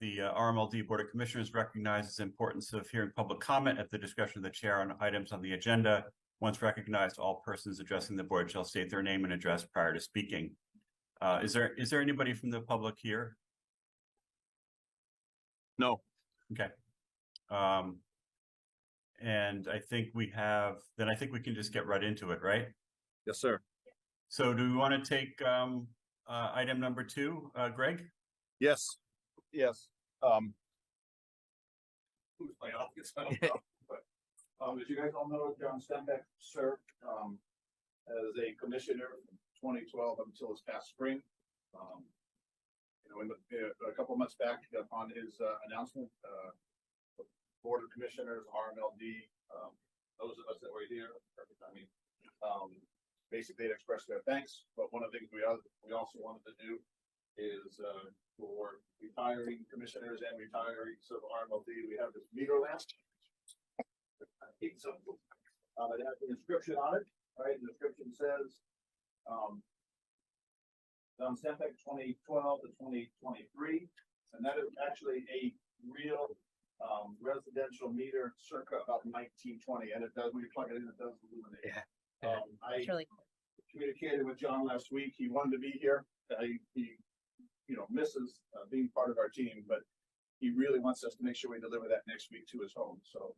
the RMLD Board of Commissioners recognizes the importance of hearing public comment at the discretion of the chair on items on the agenda. Once recognized, all persons addressing the board shall state their name and address prior to speaking. Is there anybody from the public here? No. Okay. And I think we have, then I think we can just get right into it, right? Yes, sir. So do we want to take item number 2, Greg? Yes. Yes. Who's my office? I don't know. But as you guys all know, John Stenbeck served as a commissioner from 2012 until this past spring. A couple of months back, upon his announcement, the Board of Commissioners, RMLD, those of us that were here, basically they expressed their thanks. But one of the things we also wanted to do is for retiring commissioners and retirees of RMLD, we have this meter lamp. It has the inscription on it, right? The inscription says, John Stenbeck 2012 to 2023, and that is actually a real residential meter circa about 1920, and it does, when you plug it in, it does illuminate. Yeah. That's really cool. Communicated with John last week. He wanted to be here. He misses being part of our team, but he really wants us to make sure we deliver that next week to his home. So,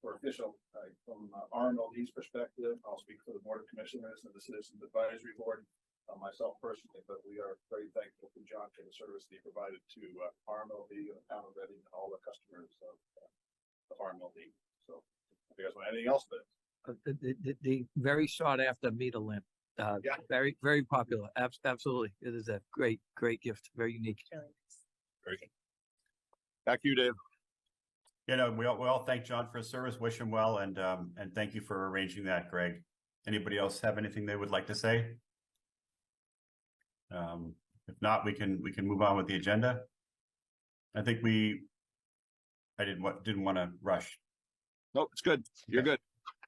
for official, from RMLD's perspective, I'll speak for the Board of Commissioners and the Citizens Advisory Board, myself personally, but we are very thankful to John for the service that he provided to RMLD and the town of Reading and all the customers of RMLD. So, if you guys want anything else, but the very sought after meter lamp, yeah, very, very popular. Absolutely. It is a great gift. Very unique. Really nice. great. Back to you, Dave. We all thank John for his service, wish him well, and thank you for arranging that, Greg. Anybody else have anything they would like to say? If not, we can move on with the agenda. I think I didn't want to rush. Nope, it's good. You're good.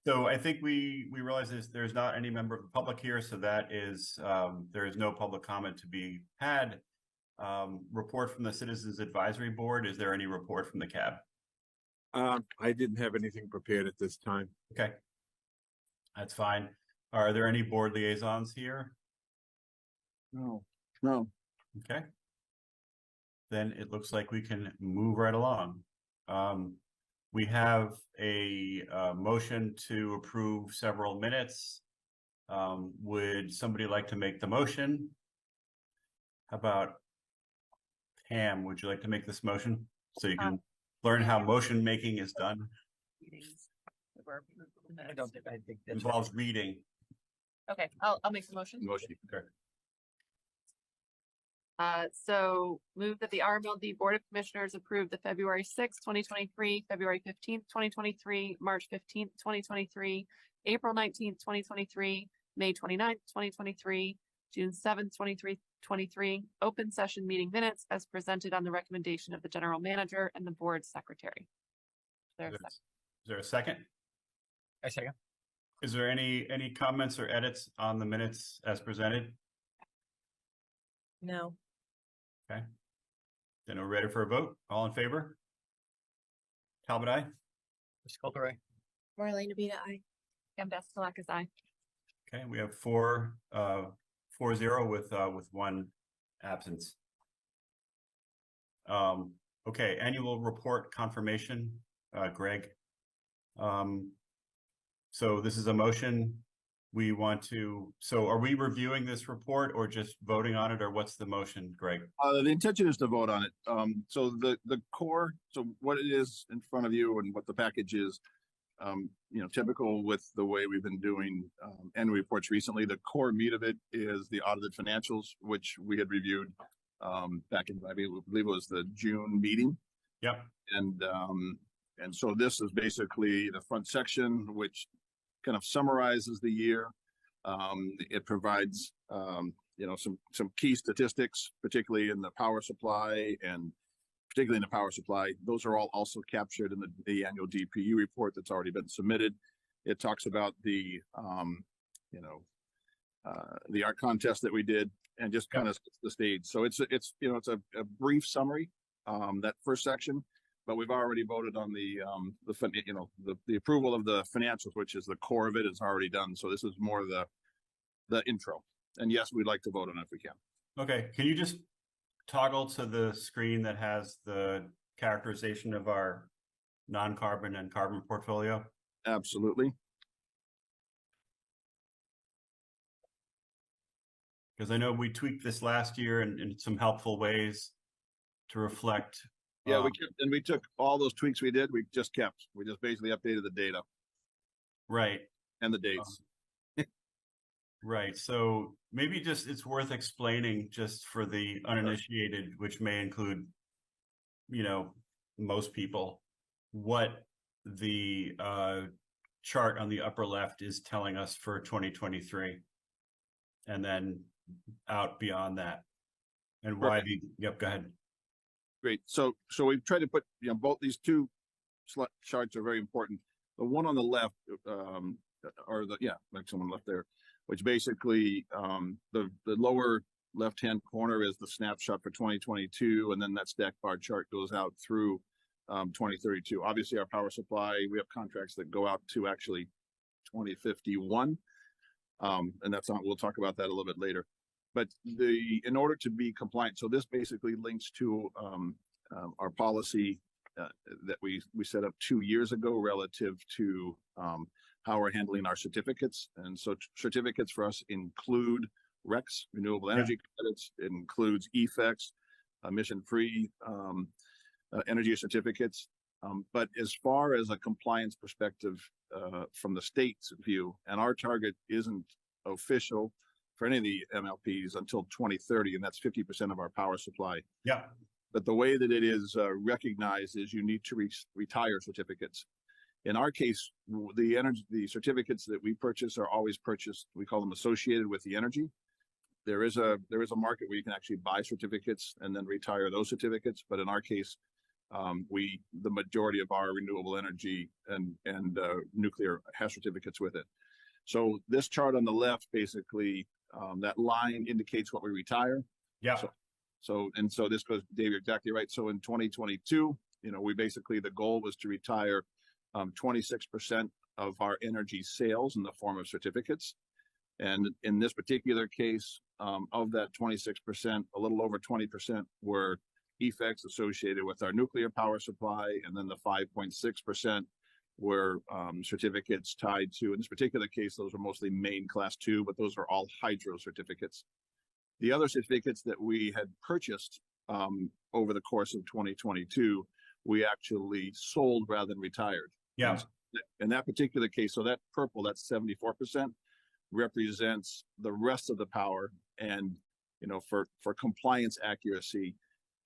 So I think we realize there's not any member of the public here, so that is there is no public comment to be had. Report from the Citizens Advisory Board. Is there any report from the CAB? I didn't have anything prepared at this time. Okay, that's fine. Are there any board liaisons here? No. Okay. Then it looks like we can move right along. We have a motion to approve several minutes. Would somebody like to make the motion? How about Pam? Would you like to make this motion so you can learn how motion making is done? I think It involves reading. Okay, I'll make the motion. Motion. Okay. So move that the RMLD Board of Commissioners approve the February 6th, 2023, February 15th, 2023, March 15th, 2023, April 19th, 2023, May 29th, 2023, June 7th, 2023, open session meeting minutes as presented on the recommendation of the General Manager and the Board Secretary. Is there a second? I second. Is there any comments or edits on the minutes as presented? No. Okay. Then we're ready for a vote. All in favor? Talbot, aye. Mr. Coulter, aye. Marlene Abita, aye. Pam Daskalakis, aye. Okay, we have 4-0 with one absence. Okay, annual report confirmation, Greg. So this is a motion. We want to, so are we reviewing this report or just voting on it, or what's the motion, Greg? The intention is to vote on it. So the core, so what it is in front of you and what the package is, typical with the way we've been doing annual reports recently. The core meat of it is the audited financials, which we had reviewed back in, I believe it was the June meeting. Yep. And so this is basically the front section, which kind of summarizes the year. It provides, some key statistics, particularly in the power supply and particularly in the power supply. Those are all also captured in the annual DPU report that's already been submitted. It talks about the art contest that we did and just Yep. kind of sets the stage. So it's a brief summary, that first section, but we've already voted on the approval of the financials, which is the core of it, is already done. So this is more the intro. And yes, we'd like to vote on it if we can. Okay, can you just toggle to the screen that has the characterization of our non-carbon and carbon portfolio? Absolutely. Because I know we tweaked this last year in some helpful ways to reflect. Yeah, we took all those tweaks we did, we just basically updated the data Right, and the dates. right. So maybe just it's worth explaining just for the uninitiated, which may include, most people, what the chart on the upper left is telling us for 2023, and then out beyond that, and why yep, go ahead. Great. So we've tried to put, both these two charts are very important. The one on the left, like someone left there, which basically, the lower left-hand corner is the snapshot for 2022. And then that stack bar chart goes out through, 2032. Obviously our power supply, we have contracts that go out to actually 2051. And we'll talk about that a little bit later. But in order to be compliant, so this basically links to our policy that we set up 2 years ago relative to how we're handling our certificates. And so certificates for us include RECs, renewable energy credits. It includes EFECs, emission-free energy certificates. But as far as a compliance perspective from the state's view, and our target isn't official for any of the MLPs until 2030, and that's 50% of our power supply. Yeah. But the way that it is recognized is you need to retire certificates. In our case, the certificates that we purchase are always purchased. We call them associated with the energy. There is a market where you can actually buy certificates and then retire those certificates. But in our case, the majority of our renewable energy and nuclear has certificates with it. So this chart on the left, basically, that line indicates what we retire. Yeah. So this goes, Dave, you're exactly right. So in 2022, the goal was to retire 26% of our energy sales in the form of certificates. And in this particular case, of that 26%, a little over 20% were effects associated with our nuclear power supply. And then the 5.6% were certificates tied to, in this particular case, those were mostly Maine Class 2, but those are all hydro certificates. The other certificates that we had purchased over the course of 2022, we actually sold rather than retired. Yeah. In that particular case, so that purple, that's 74%, represents the rest of the power. And, for compliance accuracy,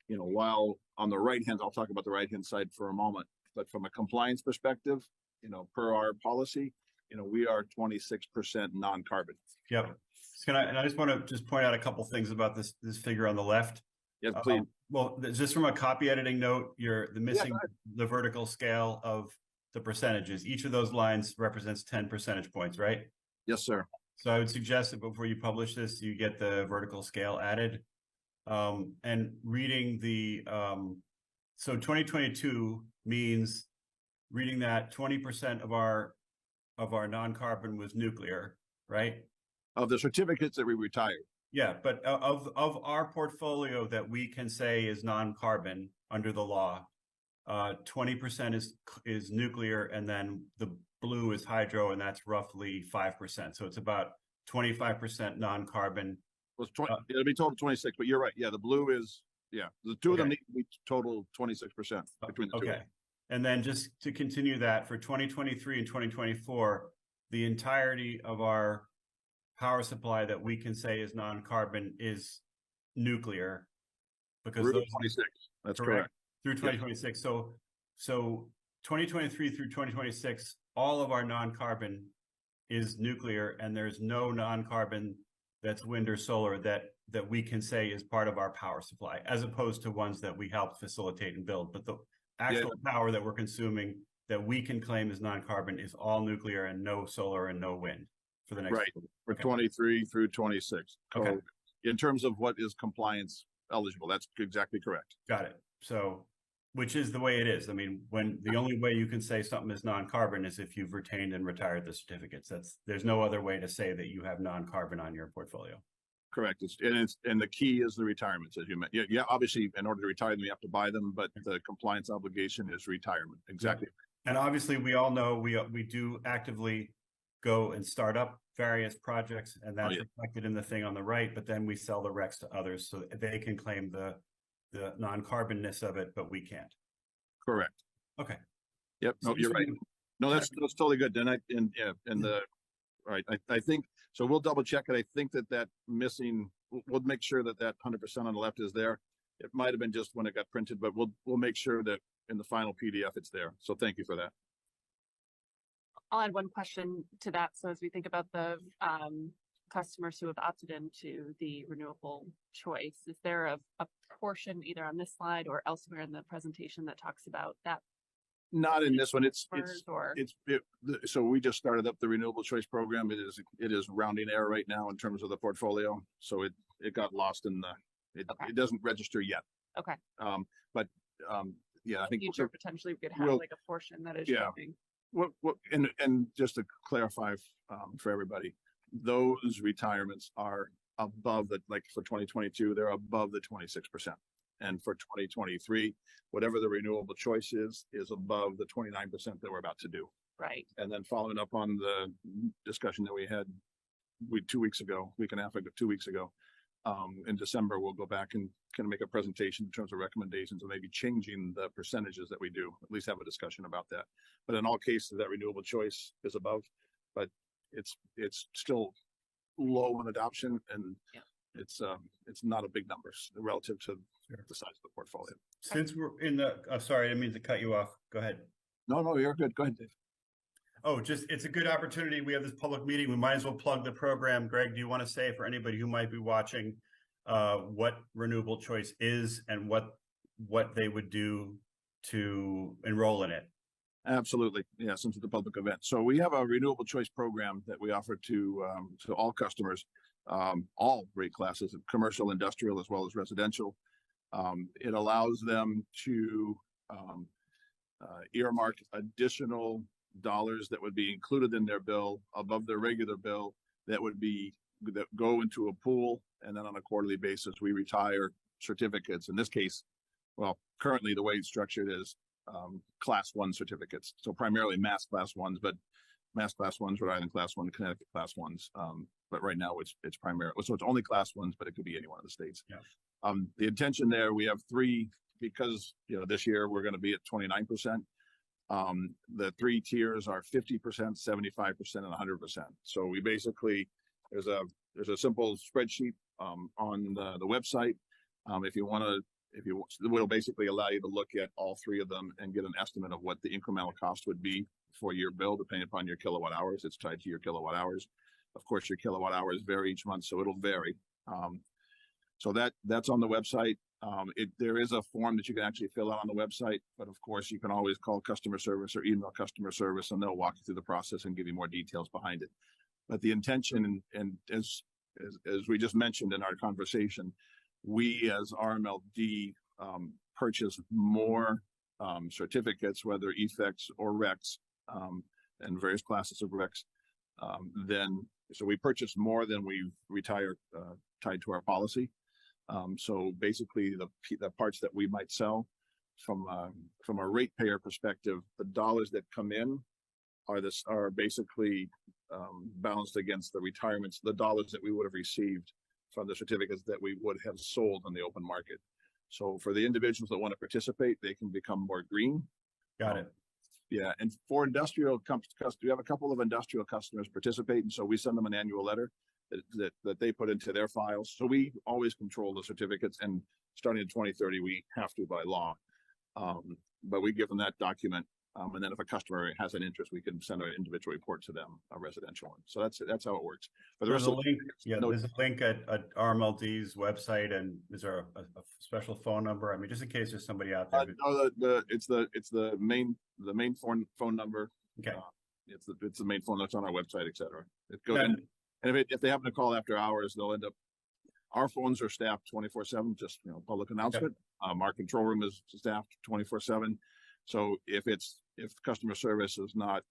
while on the right hand, I'll talk about the right hand side for a moment, but from a compliance perspective, per our policy, we are 26% non-carbon. Yep. And I just want to just point out a couple things about this figure on the left. Yes, please. Well, just from a copy editing note, missing the vertical scale of the percentages. Each of those lines represents 10 percentage points, right? Yes, sir. So I would suggest that before you publish this, you get the vertical scale added. And reading so 2022 means reading that 20% of our non-carbon was nuclear, right? Of the certificates that we retired. Yeah, but of our portfolio that we can say is non-carbon under the law, 20% is nuclear, and then the blue is hydro, and that's roughly 5%. So it's about 25% non-carbon. It'll be total 26, but you're right. Yeah, the blue is, the two of them need to be total 26% between the two. Okay. And then just to continue that, for 2023 and 2024, the entirety of our power supply that we can say is non-carbon is nuclear, because through those 26. That's correct. Through 2026. So 2023 through 2026, all of our non-carbon is nuclear, and there's no non-carbon that's wind or solar that we can say is part of our power supply, as opposed to ones that we help facilitate and build. But the actual power that we're consuming that we can claim as non-carbon is all nuclear and no solar and no wind for the next. Right. For 23 through 26. Okay. in terms of what is compliance eligible. That's exactly correct. Got it. So, which is the way it is. I mean, when the only way you can say something is non-carbon is if you've retained and retired the certificates. There's no other way to say that you have non-carbon on your portfolio. Correct. And the key is the retirements, as you mentioned. Yeah, obviously, in order to retire them, you have to buy them, but the compliance obligation is retirement. Exactly. And obviously, we all know we do actively go and start up various projects, and that's reflected in the thing on the right. But then we sell the RECs to others, so they can claim the non-carbonness of it, but we can't. Correct. Okay. Yep. No, you're right. No, that's totally good. I think so. We'll double check it. I think that missing. We'll make sure that 100% on the left is there. It might have been just when it got printed, but we'll make sure that in the final PDF it's there. So thank you for that. I'll add one question to that. So as we think about the customers who have opted into the renewable choice, is there a portion either on this slide or elsewhere in the presentation that talks about that? Not in this one. So we just started up the renewable choice program. It is rounding error right now in terms of the portfolio. So it got lost in the, it doesn't register yet. Okay. Yeah, I think future potentially we could have like a portion that is showing. And just to clarify for everybody, those retirements are above like for 2022, they're above the 26%. And for 2023, whatever the renewable choice is above the 29% that we're about to do. Right. And then following up on the discussion that we had 2 weeks ago, week and a half ago, 2 weeks ago, in December, we'll go back and kind of make a presentation in terms of recommendations and maybe changing the percentages that we do, at least have a discussion about that. But in all cases, that renewable choice is above, but it's still low in adoption, and it's not a big number relative to the size of the portfolio. Since we're in the, sorry, I didn't mean to cut you off. Go ahead. No, you're good. Go ahead, Dave. Oh, it's a good opportunity. We have this public meeting. We might as well plug the program. Greg, do you want to say for anybody who might be watching what renewable choice is and what they would do to enroll in it? Absolutely. Yeah, since it's a public event. So we have a renewable choice program that we offer to all customers, all rate classes, commercial, industrial, as well as residential. It allows them to earmark additional dollars that would be included in their bill above their regular bill that go into a pool, and then on a quarterly basis we retire certificates. In this case, well, currently the way it's structured is class 1 certificates, so primarily Mass class 1s, but Mass class 1s, Rhode Island class 1, Connecticut class 1s, but right now it's primarily, so it's only class 1s, but it could be any one of the states. The intention there, we have 3, because this year we're going to be at 29%. The 3 tiers are 50%, 75%, and 100%. So we basically, there's a simple spreadsheet on the website. It'll basically allow you to look at all 3 of them and get an estimate of what the incremental cost would be for your bill, depending upon your kilowatt hours. It's tied to your kilowatt hours. Of course, your kilowatt hours vary each month, so it'll vary. So that's on the website. There is a form that you can actually fill out on the website, but of course you can always call customer service or email customer service, and they'll walk you through the process and give you more details behind it. But the intention, and as we just mentioned in our conversation, we as RMLD purchase more certificates, whether EFECs or RECs, and various classes of RECs. So we purchase more than we retire tied to our policy. So basically the parts that we might sell from a ratepayer perspective, the dollars that come in are basically balanced against the retirements, the dollars that we would have received from the certificates that we would have sold on the open market. So for the individuals that want to participate, they can become more green. Got it. Yeah, and for industrial customers, we have a couple of industrial customers participate, and so we send them an annual letter that they put into their files. So we always control the certificates, and starting in 2030, we have to by law. But we give them that document, and then if a customer has an interest, we can send an individual report to them, a residential one. So that's how it works. But there's a link. Yeah, there's a link at RMLD's website, and is there a special phone number? I mean, just in case there's somebody out there. No, it's the main phone number. Okay. It's the main phone that's on our website, etc. It goes in, and if they happen to call after hours, they'll end up our phones are staffed 24/7, just, public announcement. Our control room is staffed 24/7. So if customer service is not,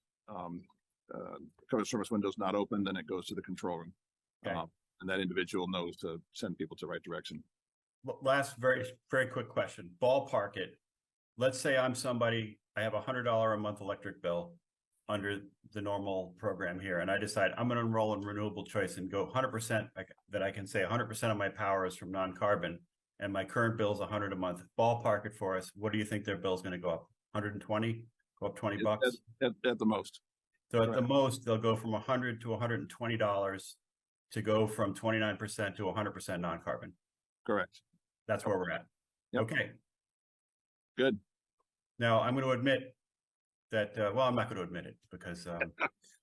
customer service window is not open, then it goes to the control room. Okay. And that individual knows to send people to the right direction. Last very, very quick question. Ballpark it. Let's say I'm somebody, I have $100 a month electric bill under the normal program here, and I decide I'm going to enroll in renewable choice and go 100%, that I can say 100% of my power is from non-carbon, and my current bill is 100 a month. Ballpark it for us. What do you think their bill is going to go up? 120? Go up 20 bucks? At the most. So at the most, they'll go from $100 to $120 to go from 29% to 100% non-carbon. Correct. That's where we're at. Yep. Okay. Good. Now I'm going to admit that, well, I'm not going to admit it because,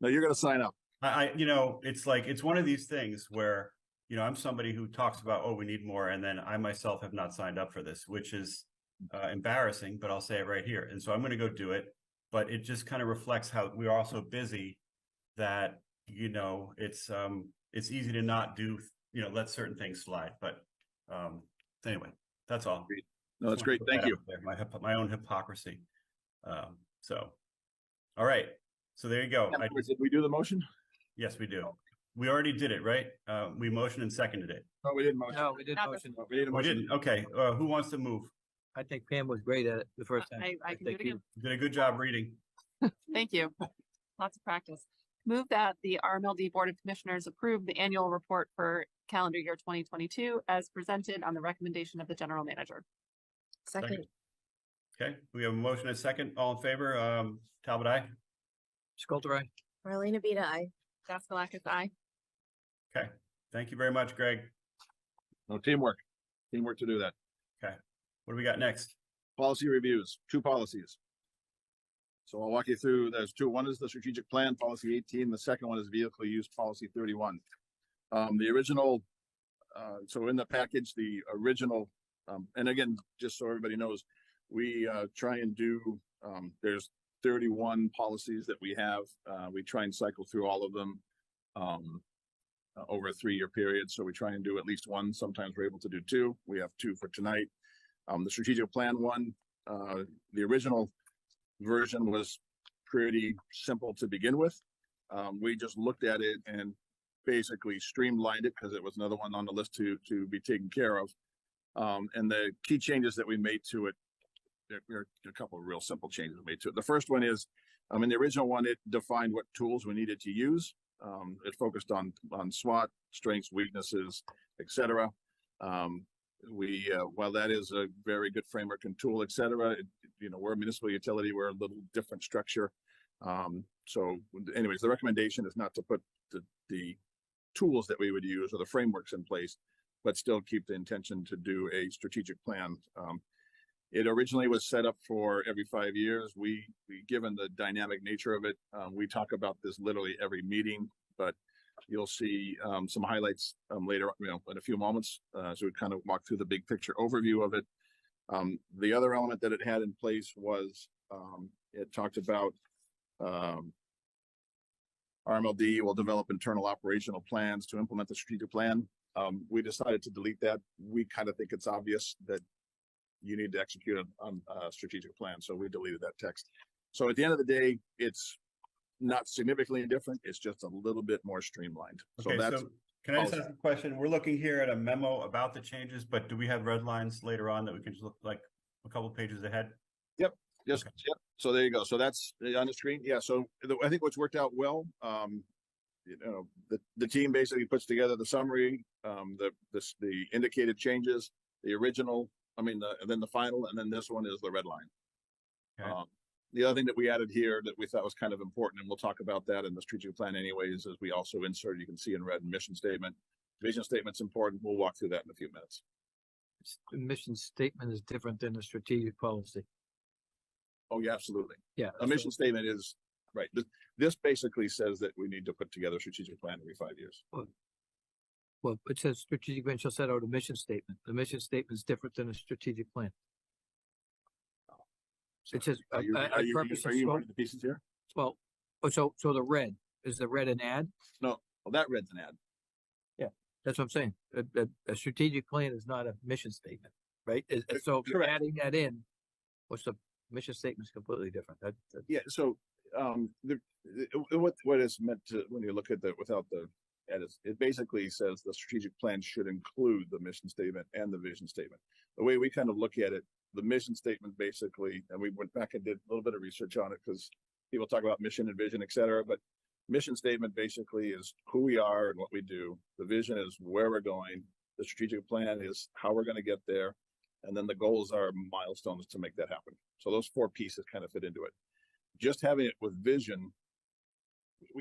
No, you're going to sign up. it's like, it's one of these things where, I'm somebody who talks about, oh, we need more. And then I myself have not signed up for this, which is embarrassing, but I'll say it right here. And so I'm going to go do it, but it just kind of reflects how we are all so busy that, it's easy to not do, let certain things slide. But anyway, that's all. No, that's great. Thank you. My own hypocrisy. All right. So there you go. Did we do the motion? Yes, we do. We already did it, right? We motioned and seconded it. No, we didn't motion. No, we did Not motion. We didn't We motion. didn't. Okay. Who wants to move? I think Pam was great at it the first time. I can do it again. You did a good job reading. Thank you. Lots of practice. Move that the RMLD Board of Commissioners approve the annual report for calendar year 2022 as presented on the recommendation of the general manager. Second. Okay. We have a motion and a second. All in favor? Talbot, aye. Sculter, aye. Marlena Beta, I. Daskalakis, aye. Okay. Thank you very much, Greg. No, teamwork to do that. What do we got next? Policy reviews, 2 policies. So I'll walk you through, there's 2. One is the strategic plan, policy 18. The second one is vehicle use, policy 31. The original, so in the package, the original, and again, just so everybody knows, we try and do, there's 31 policies that we have. We try and cycle through all of them over a 3-year period. So we try and do at least 1. Sometimes we're able to do 2. We have 2 for tonight. The strategic plan one, the original version was pretty simple to begin with. We just looked at it and basically streamlined it because it was another one on the list to be taken care of. And the key changes that we made to it, there are a couple of real simple changes we made to it. The first one is, in the original one, it defined what tools we needed to use. It focused on SWOT, strengths, weaknesses, etc. While that is a very good framework and tool, etc., we're a municipal utility, we're a little different structure. So anyways, the recommendation is not to put the tools that we would use or the frameworks in place, but still keep the intention to do a strategic plan. It originally was set up for every 5 years. We given the dynamic nature of it, we talk about this literally every meeting, but you'll see some highlights later, in a few moments. So we kind of walk through the big picture overview of it. The other element that it had in place was it talked about RMLD will develop internal operational plans to implement the strategic plan. We decided to delete that. We kind of think it's obvious that you need to execute on a strategic plan. So we deleted that text. So at the end of the day, it's not significantly different. It's just a little bit more streamlined. Okay, so can I just ask a question? We're looking here at a memo about the changes, but do we have red lines later on that we can just look like a couple pages ahead? Yep. Yep. So there you go. So that's on the screen. Yeah. So I think what's worked out well, the team basically puts together the summary, the indicated changes, the original, and then the final, and then this one is the red line. Okay. The other thing that we added here that we thought was kind of important, and we'll talk about that in the strategic plan anyways, is we also inserted, you can see in red, mission statement. Vision statement's important. We'll walk through that in a few minutes. The mission statement is different than the strategic policy. Oh, yeah, absolutely. Yeah. A mission statement is, right. This basically says that we need to put together a strategic plan every 5 years. Well, it says strategic plan shall set out a mission statement. The mission statement is different than a strategic plan. It says, Are you running the pieces here? well, so the red, is the red an ad? No, well, that red's an ad. Yeah. That's what I'm saying. A strategic plan is not a mission statement, right? So if you're Correct. adding that in, what's the mission statement is completely different. Yeah, so, what is meant to, when you look at the, without the edits, it basically says the strategic plan should include the mission statement and the vision statement. The way we kind of look at it, the mission statement basically, and we went back and did a little bit of research on it because people talk about mission and vision, et cetera, but mission statement basically is who we are and what we do. The vision is where we're going. The strategic plan is how we're going to get there. And then the goals are milestones to make that happen. So those four pieces kind of fit into it. Just having it with vision,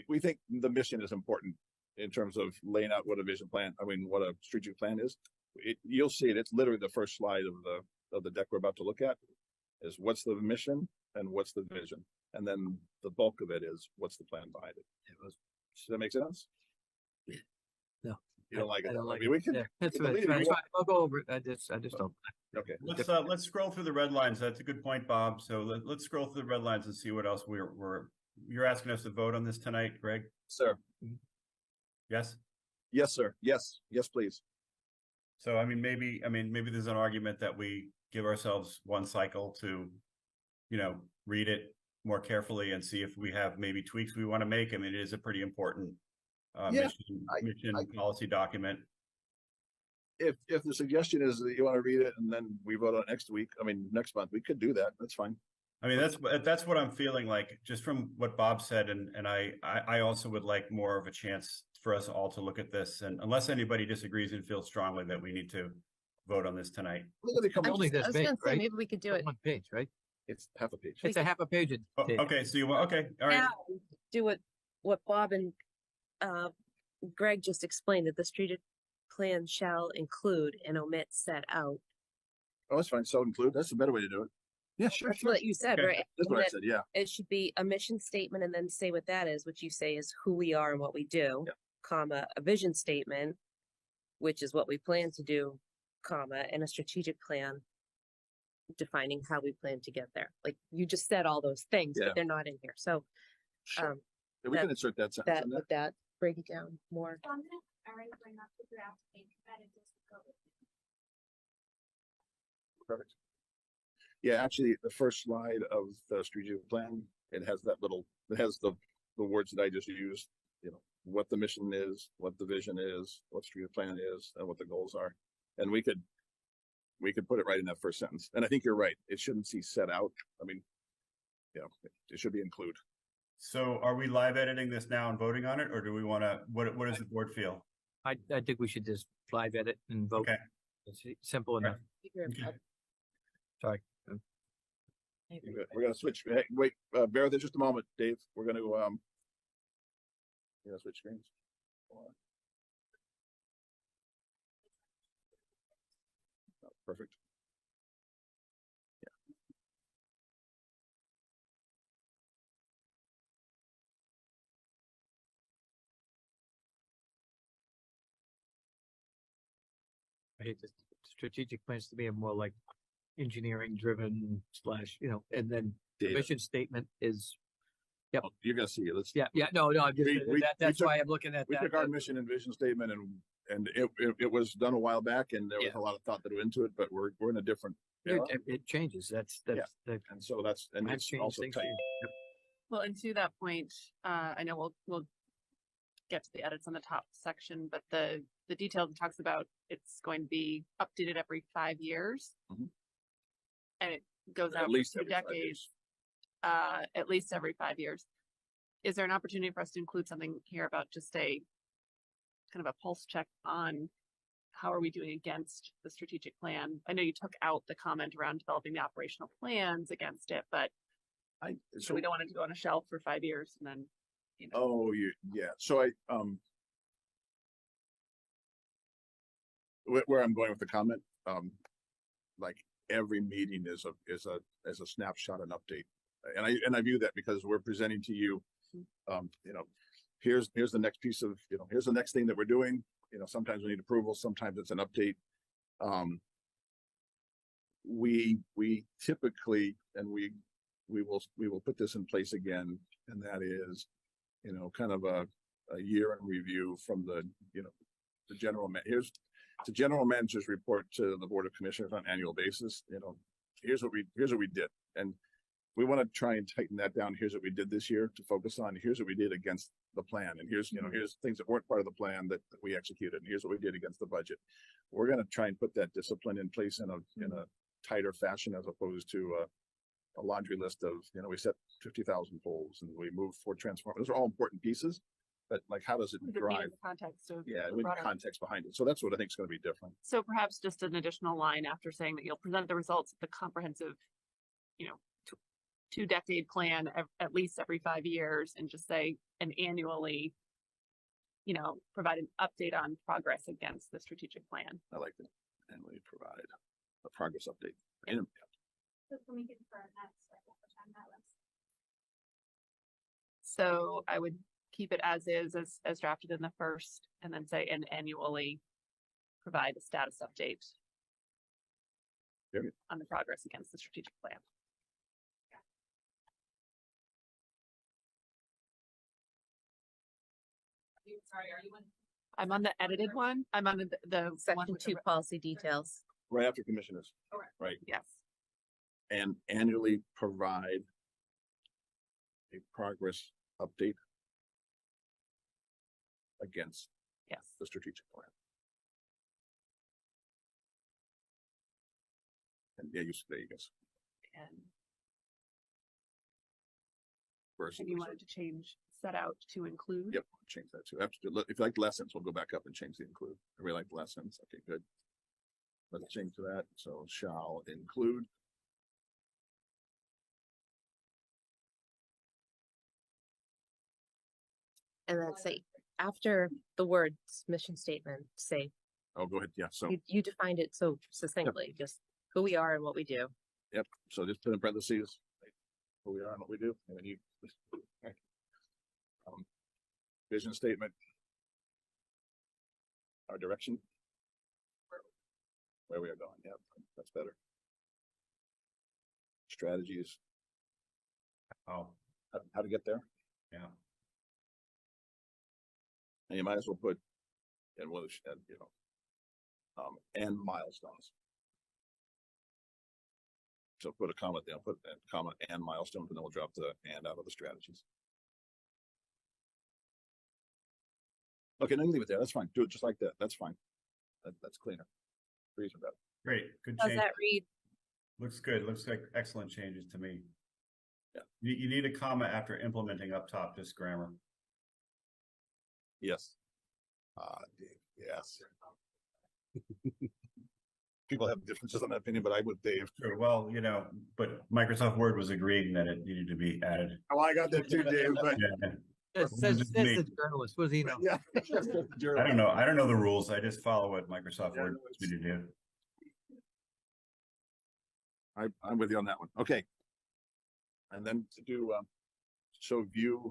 we think the mission is important in terms of laying out what a vision plan, what a strategic plan is. You'll see it. It's literally the first slide of the deck we're about to look at is what's the mission and what's the vision. And then the bulk of it is what's the plan behind it. Does that make sense? No. You don't like it? I don't like We it. can. Yeah, that's we can fine. delete it if That's you fine. I'll go over it. I just don't. Okay. Let's scroll through the red lines. That's a good point, Bob. So let's scroll through the red lines and see what else you're asking us to vote on this tonight, Greg? Sir. Yes? Yes, sir. Yes, please. So, maybe there's an argument that we give ourselves one cycle to, read it more carefully and see if we have maybe tweaks we want to make. It is a pretty important mission policy document. If the suggestion is that you want to read it and then we vote on it next month, we could do that. That's fine. That's what I'm feeling like, just from what Bob said, and I also would like more of a chance for us all to look at this, and unless anybody disagrees and feels strongly that we need to vote on this tonight. Only this I was big, gonna say, right? maybe we could do it. One page, right? It's half a page. It's a half a page. Okay, so you want, okay, all right. Now, do what Bob and Greg just explained, that the strategic plan shall include and omit set out. Oh, that's fine. So include, that's a better way to do it. Yeah, sure. That's what you said, Okay. right? That's And what I that said, yeah. It should be a mission statement and then say what that is, which you say is who we are and what we do, Yep. comma, a vision statement, which is what we plan to do, comma, and a strategic plan defining how we plan to get there. Like you just said all those things, Yeah. but they're not in here. So Sure. um, Yeah, we can insert that sentence that in there. would that break it down more. Perfect. Yeah, actually, the first slide of the strategic plan, it has the words that I just used, what the mission is, what the vision is, what strategic plan is, and what the goals are. And we could put it right in that first sentence. And I think you're right. It shouldn't see set out. It should be include. So are we live editing this now and voting on it, or do we want to, what does the board feel? I think we should just live edit and vote. Okay. It's simple enough. Okay. Sorry. We're gonna switch. Hey, wait, bear with us just a moment, Dave. We're gonna switch screens. Hold on. Oh, perfect. I hate this strategic plans to be more like engineering driven / and then the Data. mission statement is, Oh, you're gonna see it. Let's. no, I'm just, that's took- why I'm looking at We that. took our mission and vision statement and it was done a while back and there was Yeah. a lot of thought that went into it, but we're in a different era. It changes. That's Yeah. the. And so and I've it's changed also things tight. too. Well, and to that point, I know we'll get to the edits on the top section, but the detail that talks about it's going to be updated every 5 years. Mhm. And it goes At out least for 2 every 5 decades, years. at least every 5 years. Is there an opportunity for us to include something here about just a kind of a pulse check on how are we doing against the strategic plan? I know you took out the comment around developing the operational plans against it, but so we don't want it to go on a shelf for 5 years and then, Oh, yeah. So where I'm going with the comment, like every meeting is a snapshot and update. And I view that because we're presenting to you, here's the next piece of, here's the next thing that we're doing. Sometimes we need approval, sometimes it's an update. We typically, and we will put this in place again, and that is, kind of a year in review from the, here's the general manager's report to the Board of Commissioners on an annual basis, here's what we did. And we want to try and tighten that down. Here's what we did this year to focus on. Here's what we did against the plan. And here's things that weren't part of the plan that we executed. And here's what we did against the budget. We're going to try and put that discipline in place in a tighter fashion, as opposed to a laundry list of, we set 50,000 poles and we moved 4 transformers. Those are all important pieces, but like, how does it With the drive? context of. Yeah, the with broader- context behind it. So that's what I think is going to be different. So perhaps just an additional line after saying that you'll present the results of the comprehensive, 2-decade plan at least every 5 years, and just say, and annually, provide an update on progress against the strategic plan. I like that. And we provide a progress update. Yeah. And So I would keep it as is, as drafted in the first, and then say, and annually provide a status update Period. on the progress against the strategic plan. Sorry, are you on? I'm on the edited one. I'm on the one Section with the 2, policy details. right after commissioners, right? yes. And annually provide a progress update against Yes. the strategic plan. And yeah, there you go. And Versus. you wanted to change set out to include? Yep, change that too. If you like lessons, we'll go back up and change the include. I really like lessons. Okay, good. Let's change to that. So shall include. And then say, after the words mission statement, say, Oh, go ahead. Yeah. So, you defined it so succinctly, just who we are and what we do. yep. So just put in parentheses who we are and what we do. And then vision statement. Our direction. Where we are going. Yep. That's better. Strategies. Oh, How to get there. yeah. And you might as well put, and and milestones. So put a comma there, put a comma and milestones, and then we'll drop the and out of the strategies. Okay, then leave it there. That's fine. Do it just like that. That's fine. That's cleaner. Breeze about it. Great, good How's change. that read? Looks good. Looks like excellent changes to me. Yeah. You need a comma after implementing up top, just grammar. Yes. Dave, yes. People have differences on that opinion, but I would Dave. Sure, well, but Microsoft Word was agreeing that it needed to be added. Oh, I got that too, Dave, but Yeah. Says Just the me. journalist, what does he know? yeah. I don't know. I don't know the rules. I just follow what Microsoft Word wants me to do. I'm with you on that one. Okay. And then to do, so view,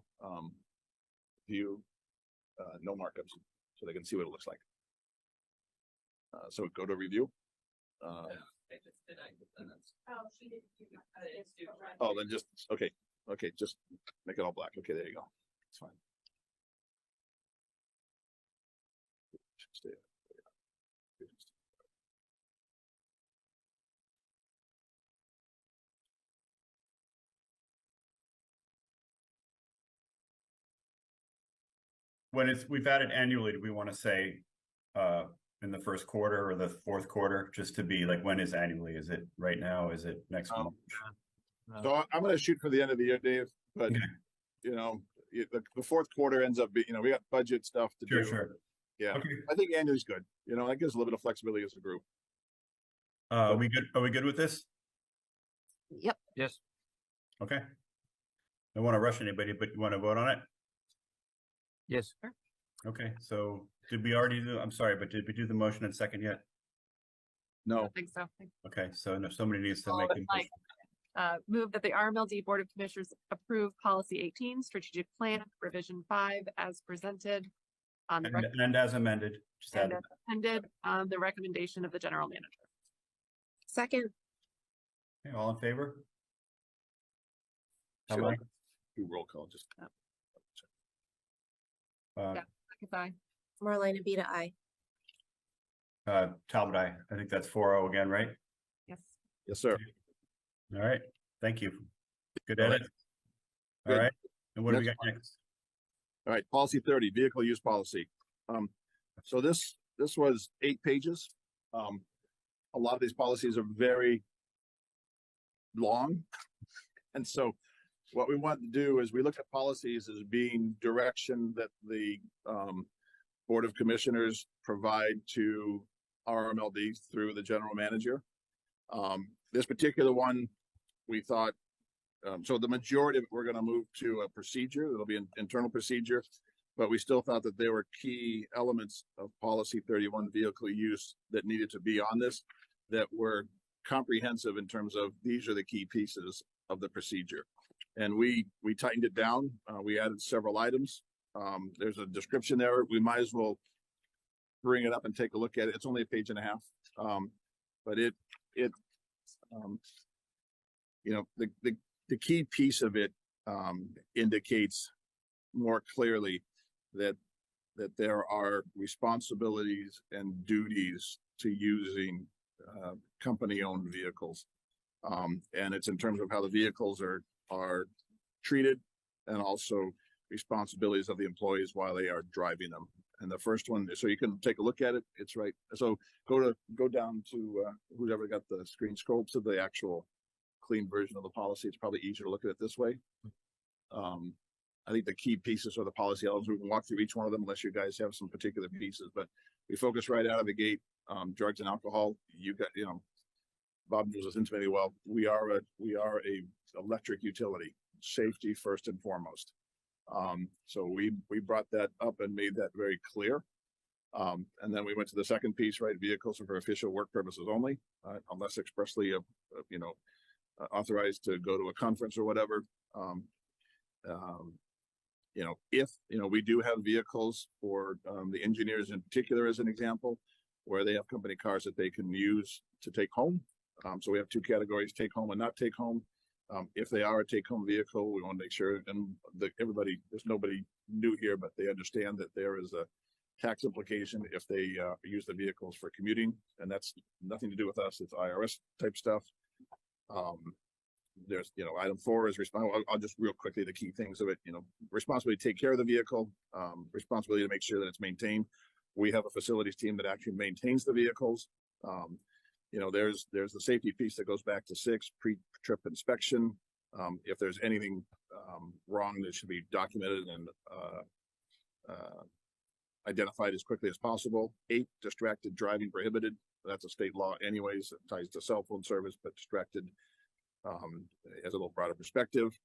no markups, so they can see what it looks like. So go to review. Oh, then just, okay, just make it all black. Okay, there you go. It's fine. When we've added annually, do we want to say in the first quarter or the fourth quarter, just to be like, when is annually? Is it right now? Is it next month? So I'm gonna shoot for the end of the year, Dave, but Okay. The fourth quarter ends up being, we got budget stuff to do. Sure. Yeah, Okay. I think annually's good. That gives a little bit of flexibility as a group. Are we good? Are we good with this? Yep. Yes. Okay. I don't want to rush anybody, but you want to vote on it? Yes. Okay, so did we already do, I'm sorry, but did we do the motion and second yet? I No, think so. Okay, so if somebody needs to Oh, make it's like- Move that the RMLD Board of Commissioners approve policy 18, strategic plan, revision 5 as presented on the and as amended, just add, recommended, the recommendation of the general manager. Second, okay, all in favor? How Sure. many? do roll call, just. Yeah. Goodbye. Marlena Beta, I. Talbot, I think that's 4-0 again, right? Yes. Yes, sir. All right, thank you. Good All edit. right. All Good. right, and what do we Next got next? All right, policy 30, vehicle use policy. So this was 8 pages. A lot of these policies are very long. And so what we want to do is we look at policies as being direction that the Board of Commissioners provide to RMLD through the general manager. This particular one, we thought, so the majority of it, we're going to move to a procedure. It'll be an internal procedure, but we still thought that there were key elements of policy 31 vehicle use that needed to be on this, that were comprehensive in terms of these are the key pieces of the procedure. And we tightened it down. We added several items. There's a description there. We might as well bring it up and take a look at it. It's only a page and a half. But you know, the key piece of it indicates more clearly that there are responsibilities and duties to using company-owned vehicles. And it's in terms of how the vehicles are treated, and also responsibilities of the employees while they are driving them. And the first one, so you can take a look at it. It's right. So go down to who's ever got the screen, scroll to the actual clean version of the policy. It's probably easier to look at it this way. I think the key pieces are the policy elements. We can walk through each one of them unless you guys have some particular pieces, but we focus right out of the gate. Drugs and alcohol, you got, you know, Bob knows us intimately well. We are a electric utility, safety first and foremost. So we brought that up and made that very clear. And then we went to the second piece, right? Vehicles are for official work purposes only, unless expressly, authorized to go to a conference or whatever. You know, if, you know, we do have vehicles for the engineers in particular, as an example, where they have company cars that they can use to take home. So we have 2 categories, take home and not take home. If they are a take home vehicle, we want to make sure, and everybody, there's nobody new here, but they understand that there is a tax implication if they use the vehicles for commuting, and that's nothing to do with us. It's IRS type stuff. There's, you know, item 4 is I'll just real quickly, the key things of it, you know, responsibility to take care of the vehicle, responsibility to make sure that it's maintained. We have a facilities team that actually maintains the vehicles. You know, there's the safety piece that goes back to 6, pre-trip inspection. If there's anything wrong, that should be documented and identified as quickly as possible. 8, distracted driving prohibited. That's a state law anyways. It ties to cell phone service, but distracted as a little broader perspective.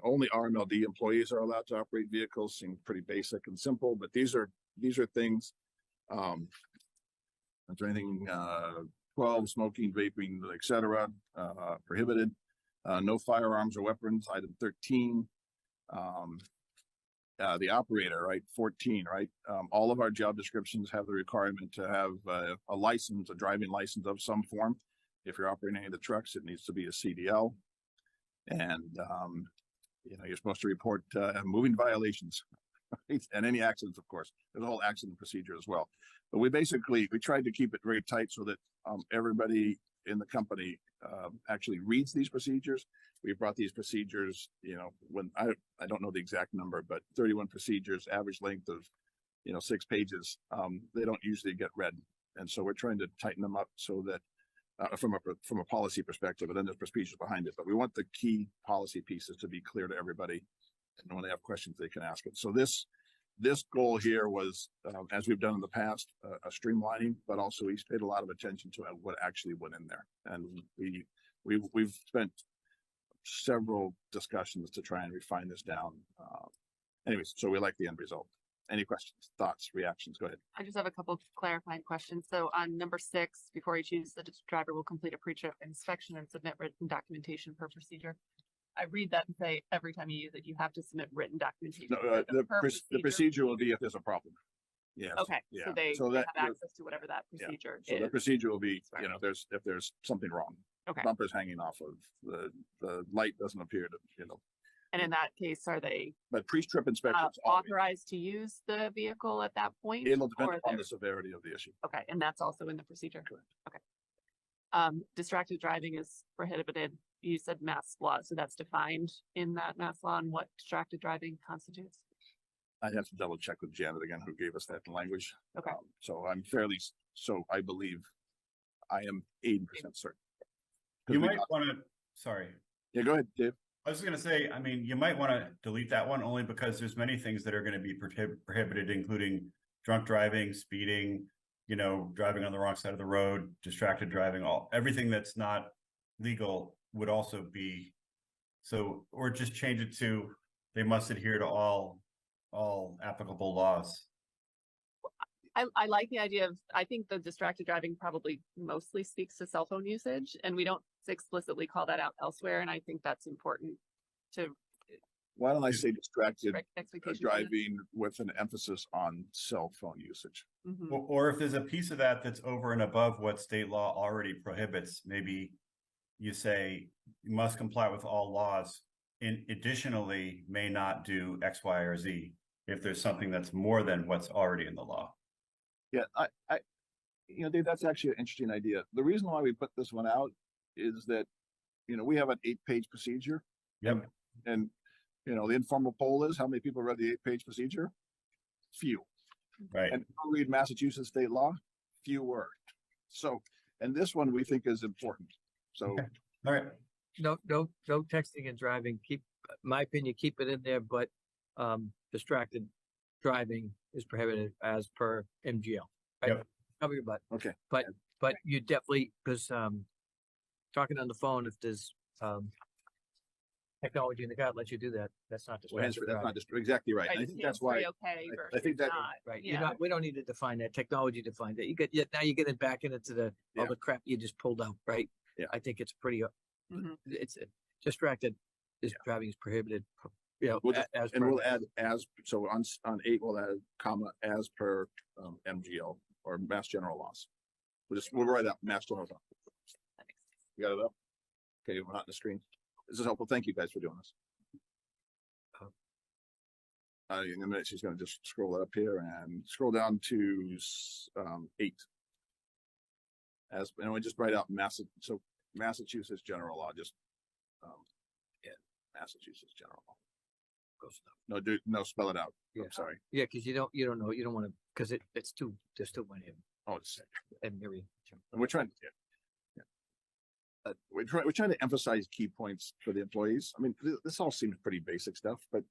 Only RMLD employees are allowed to operate vehicles. Seem pretty basic and simple, but these are things. Is there anything 12, smoking, vaping, etc. Prohibited. No firearms or weapons. Item 13. The operator, right? 14, right? All of our job descriptions have the requirement to have a license, a driving license of some form. If you're operating any of the trucks, it needs to be a CDL. And, you know, you're supposed to report moving violations, right? And any accidents, of course. There's a whole accident procedure as well. But we tried to keep it very tight so that everybody in the company actually reads these procedures. We brought these procedures, you know, when I don't know the exact number, but 31 procedures, average length of, you know, 6 pages. They don't usually get read. And so we're trying to tighten them up so that from a policy perspective, and then there's procedures behind it. But we want the key policy pieces to be clear to everybody. And when they have questions, they can ask it. So this goal here was, as we've done in the past, a streamlining, but also we paid a lot of attention to what actually went in there. And we've spent several discussions to try and refine this down. Anyways, so we like the end result. Any questions, thoughts, reactions? Go ahead. I just have a couple of clarifying questions. So on number 6, before you choose, the driver will complete a pre-trip inspection and submit written documentation per procedure. I read that and say every time you use it, you have to submit written documentation. No, the procedure will be if there's a problem. Yes. Okay. Yeah. So they have access to whatever that procedure is. So the procedure will be, you know, if there's something wrong. Okay. Bumpers hanging off of the light doesn't appear to, you know, And in that case, are they But pre-trip inspections, always. authorized to use the vehicle at that point? It'll depend or upon they're- the severity of the issue. Okay, and that's also in the procedure? Correct. Okay. Distracted driving is prohibited. You said mass law, so that's defined in that mass law and what distracted driving constitutes? I'd have to double check with Janet again, who gave us that language. Okay. So I'm fairly, so I believe I am 80% certain. 'Cause You we might got- want to, sorry, Yeah, go ahead, Dave. I was gonna say, I mean, you might want to delete that one only because there's many things that are going to be prohibited, including drunk driving, speeding, driving on the wrong side of the road, distracted driving, everything that's not legal would also be. So, or just change it to, they must adhere to all applicable laws. I like the idea of, I think the distracted driving probably mostly speaks to cell phone usage, and we don't explicitly call that out elsewhere, and I think that's important to Why don't I say distracted expectation. driving with an emphasis on cell phone usage? Mhm. Or if there's a piece of that that's over and above what state law already prohibits, maybe you say you must comply with all laws. Additionally, may not do X, Y, or Z if there's something that's more than what's already in the law. Yeah, Dave, that's actually an interesting idea. The reason why we put this one out is that, we have an 8-page procedure. Yep. And, the informal poll is, how many people read the 8-page procedure? Few. Right. And read Massachusetts state law? Fewer. So, and this one we think is important. So, Okay. All right. No texting and driving. My opinion, keep it in there, but distracted driving is prohibited as per MGL. Right? Yep. Cover your butt. okay, But you definitely, because talking on the phone, if there's technology in the car, lets you do that. That's not well, distracted that's not driving. just exactly right. Right, I is think that's why, hands-free okay I versus think that- not? Right. Yeah. We don't need to define that. Technology defined it. Now you're getting back into all Yeah. the crap you just pulled out, right? Yeah. I think it's pretty, Mhm. it's distracted driving is prohibited, We'll just- as and per- we'll add so on 8, we'll add comma as per MGL or Mass General laws. We'll write out Mass General law. That makes sense. You got it up? Okay, we're not on the screen. This is helpful. Thank you guys for doing this. In a minute, she's gonna just scroll it up here and scroll down to 8. And we just write out Massachusetts general law, just Massachusetts general law. No, spell it out. Yeah. I'm sorry. Yeah, because you don't know, you don't want to, because there's too many of them. Oh, it's, And maybe and we're trying, we're trying to emphasize key points for the employees. I mean, this all seems pretty basic stuff, but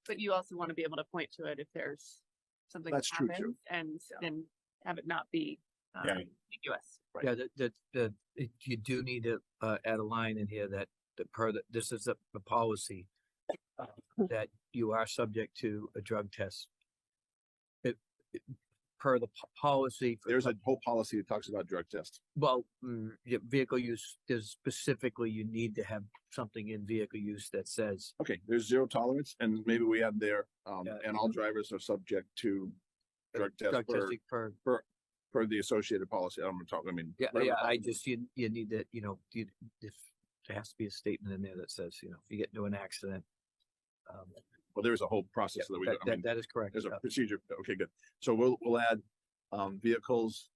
But you also want to be able to point to it if there's something that That's true, too. happens and have it not be Yeah. ambiguous. Right. Yeah, you do need to add a line in here that this is a policy that you are subject to a drug test. Per the policy. there's a whole policy that talks about drug tests. Well, vehicle use, there's specifically, you need to have something in vehicle use that says, Okay, there's 0 tolerance, and maybe we add there, Yeah. and all drivers are subject to drug tests drug testing per, per the associated policy. I'm gonna talk, I mean. yeah, whatever I policy. just, you need to, if there has to be a statement in there that says, if you get into an accident. Well, there's a whole process that we, I mean, That is correct. there's a procedure. Okay, good. So we'll add, vehicles,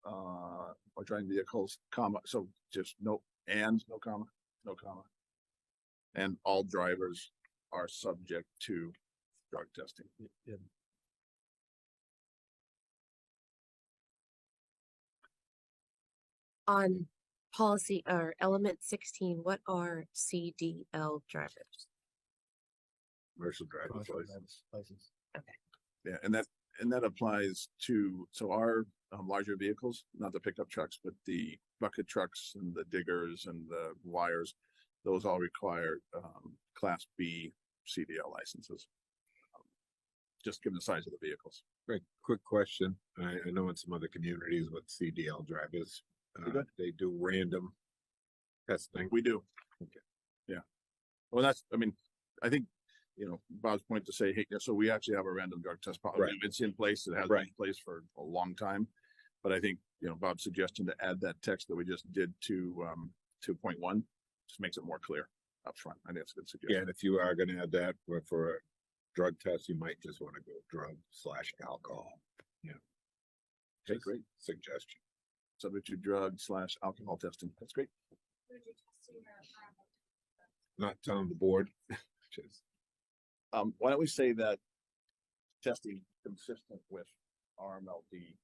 or driving vehicles, comma, so just no comma. And all drivers are subject to drug testing. Yeah. On policy or element 16, what are CDL drivers? Commercial driver's Commercial license. driver's license. Yeah, and that applies to, so our larger vehicles, not the pickup trucks, but the bucket trucks and the diggers and the wires, those all require Class B CDL licenses. Just given the size of the vehicles. Right, quick question. I know in some other communities with CDL drivers, Okay. they do random testing. We do. Okay. Yeah. Well, I think, Bob's point to say, hey, so we actually have a random drug test policy. Right. It's in place. It has been Right. in place for a long time. But I think, Bob's suggestion to add that text that we just did to 2.1 just makes it more clear. up front. I think that's a good Yeah, suggestion. and if you are gonna add that for a drug test, you might just wanna go drug/alcohol. Okay, Just great. Suggestion. Subject to drug/alcohol testing. That's great. Not telling the board. Just, Why don't we say that testing consistent with RMLD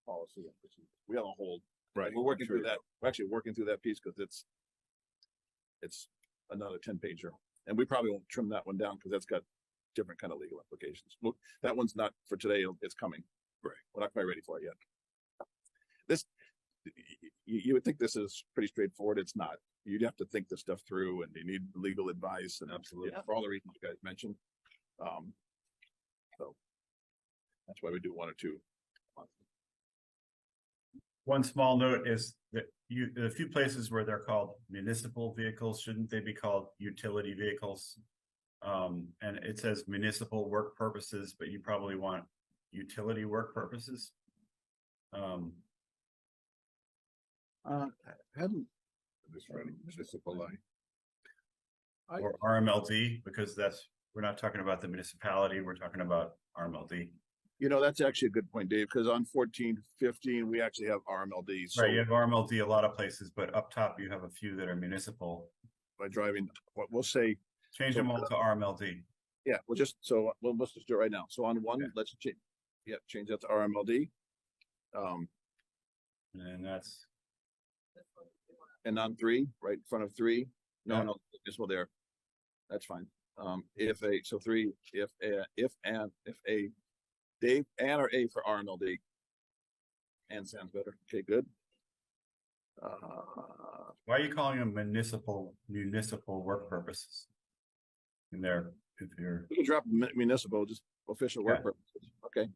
policy and procedure? We have a whole, right. we're working I'm sure through that. We're actually working through that piece because it's another 10 pager, and we probably won't trim that one down because that's got different kind of legal implications. Look, that one's not for today. It's coming. Right. We're not quite ready for it yet. This, you would think this is pretty straightforward. It's not. You'd have to think this stuff through, and you need legal advice, and Absolutely. for all the reasons you guys mentioned. So that's why we do 1 or 2. One small note is that a few places where they're called municipal vehicles, shouldn't they be called utility vehicles? And it says municipal work purposes, but you probably want utility work purposes. Hadn't This running municipal line. Or RMLD, because we're not talking about the municipality, we're talking about RMLD. that's actually a good point, Dave, because on 14-15, we actually have RMLD. So Right, you have RMLD a lot of places, but up top you have a few that are municipal. by driving, what we'll say, Change them all to RMLD. yeah, let's just do it right now. So on 1, Okay. let's change that to RMLD. And that's, And on 3, right in front of 3, Yeah. no, municipal there. That's fine. If a, so 3, if a, Dave, and or A for RMLD. And sounds better. Okay, good. why are you calling them municipal work purposes? In there, if We can drop municipal, just official work Yeah. purposes. Okay,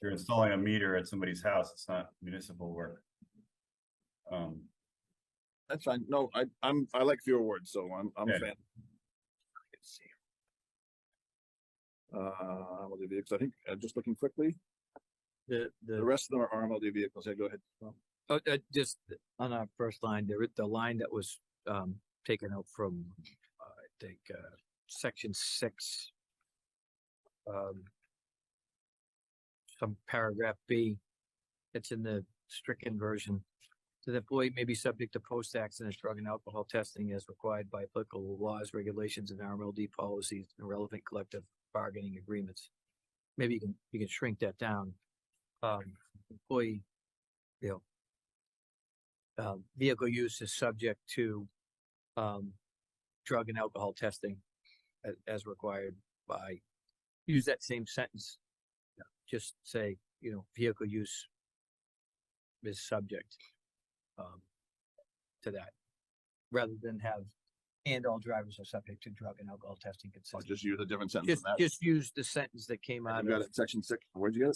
you're installing a meter at somebody's house, it's not municipal work. that's fine. No, I like fewer words, so I'm a Okay. fan. Let's see. RMLD vehicles, I think, just looking quickly, the The rest of them are RMLD vehicles. Yeah, go ahead. just on our first line, the line that was taken out from I think section 6, some paragraph B. It's in the stricken version. So the employee may be subject to post-accident drug and alcohol testing as required by applicable laws, regulations, and RMLD policies and relevant collective bargaining agreements. Maybe you can shrink that down. Employee, vehicle use is subject to drug and alcohol testing as required by, use that same sentence. Just say, vehicle use is subject to that, rather than have, and all drivers are subject to drug and alcohol testing I'll consistent. just use a different sentence Just, than that. just use the sentence that came out I've got of, it, section 6. Where'd you get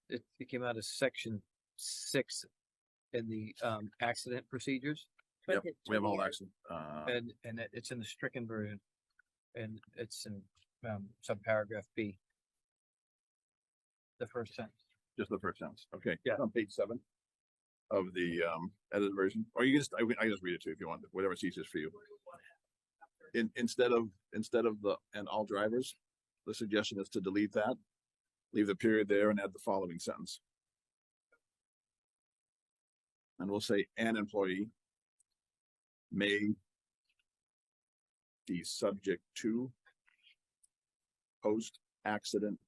it? it came out of section 6 in the accident procedures. Yep, But we have all the- actually. And it's in the stricken version, and it's in subparagraph B. The first sentence. Just the first sentence. Okay. Yeah. On page 7 of the edited version, or you just, I can just read it to you if you want, whatever's easiest for you. Instead of the and all drivers, the suggestion is to delete that, leave the period there, and add the following sentence. And we'll say an employee may be subject to post-accident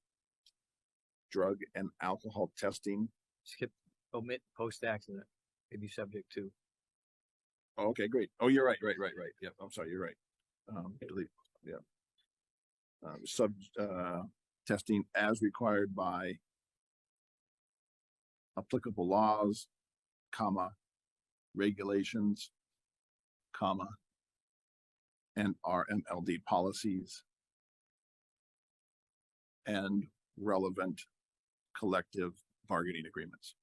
drug and alcohol testing. Omit post-accident, may be subject to. Oh, okay, great. Oh, you're right. Yeah, I'm sorry, you're right. Delete, yeah. Testing as required by applicable laws, comma, regulations, comma, and RMLD policies and relevant collective bargaining agreements.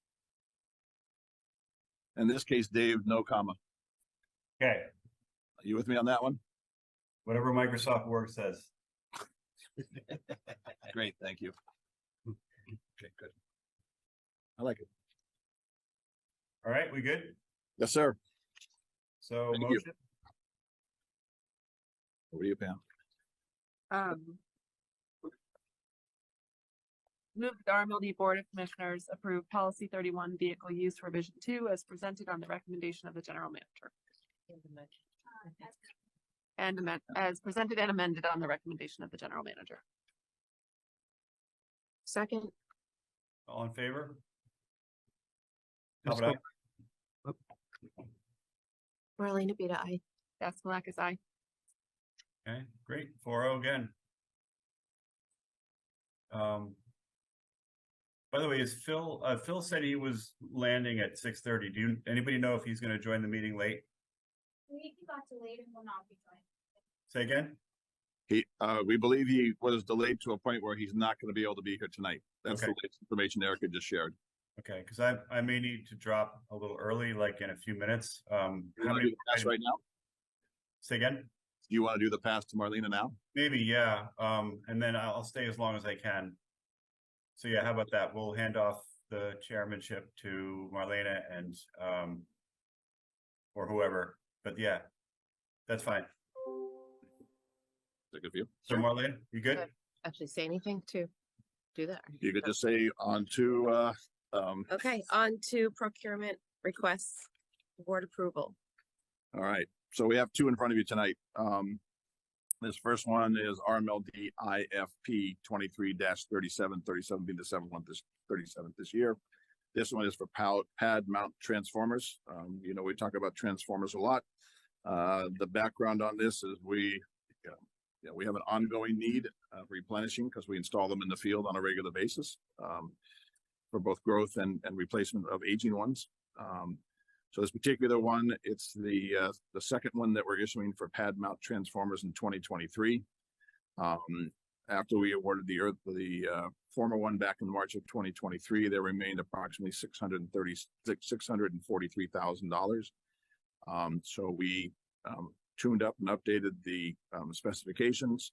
In this case, Dave, no comma. okay, Are you with me on that one? whatever Microsoft Word says. Great, thank you. Okay, good. I like it. All right, we good? Yes, sir. So Thank you. motion, Over to you, Pam. Move that the RMLD Board of Commissioners approve policy 31 vehicle use revision 2 as presented on the recommendation of the general manager. As presented and amended on the recommendation of the general manager. Second. All in favor? Ms. Talbot, aye? Marlena Beta, I. Gastelakis, aye. Okay, great, 4-0 again. By the way, is Phil, Phil said he was landing at 6:30. Anybody know if he's gonna join the meeting late? He got delayed and will not be joining. Say again? We believe he was delayed to a point where he's not going to be able to be here tonight. That's Okay. the latest information Erica just shared. Okay, because I may need to drop a little early, like in a few minutes. You How want to many? do the pass right now? Say again? Do you want to do the pass to Marlena now? Maybe, yeah. And then I'll stay as long as I can. So yeah, how about that? We'll hand off the chairmanship to Marlena and or whoever. But yeah, that's fine. Is that good for you? So Sure. Marlena, you good? Good. Actually say anything to do that? You could just say on to, Okay, on to procurement requests, board approval. all right. So we have two in front of you tonight. This first one is RMLD IFP 23-37 being the 37th this year. This one is for pad mount transformers. You know, we talk about transformers a lot. The background on this is we have an ongoing need of replenishing because we install them in the field on a regular basis for both growth and replacement of aging ones. So this particular one, it's the second one that we're issuing for pad mount transformers in 2023. After we awarded the former one back in March of 2023, there remained approximately $643,000. So we tuned up and updated the specifications.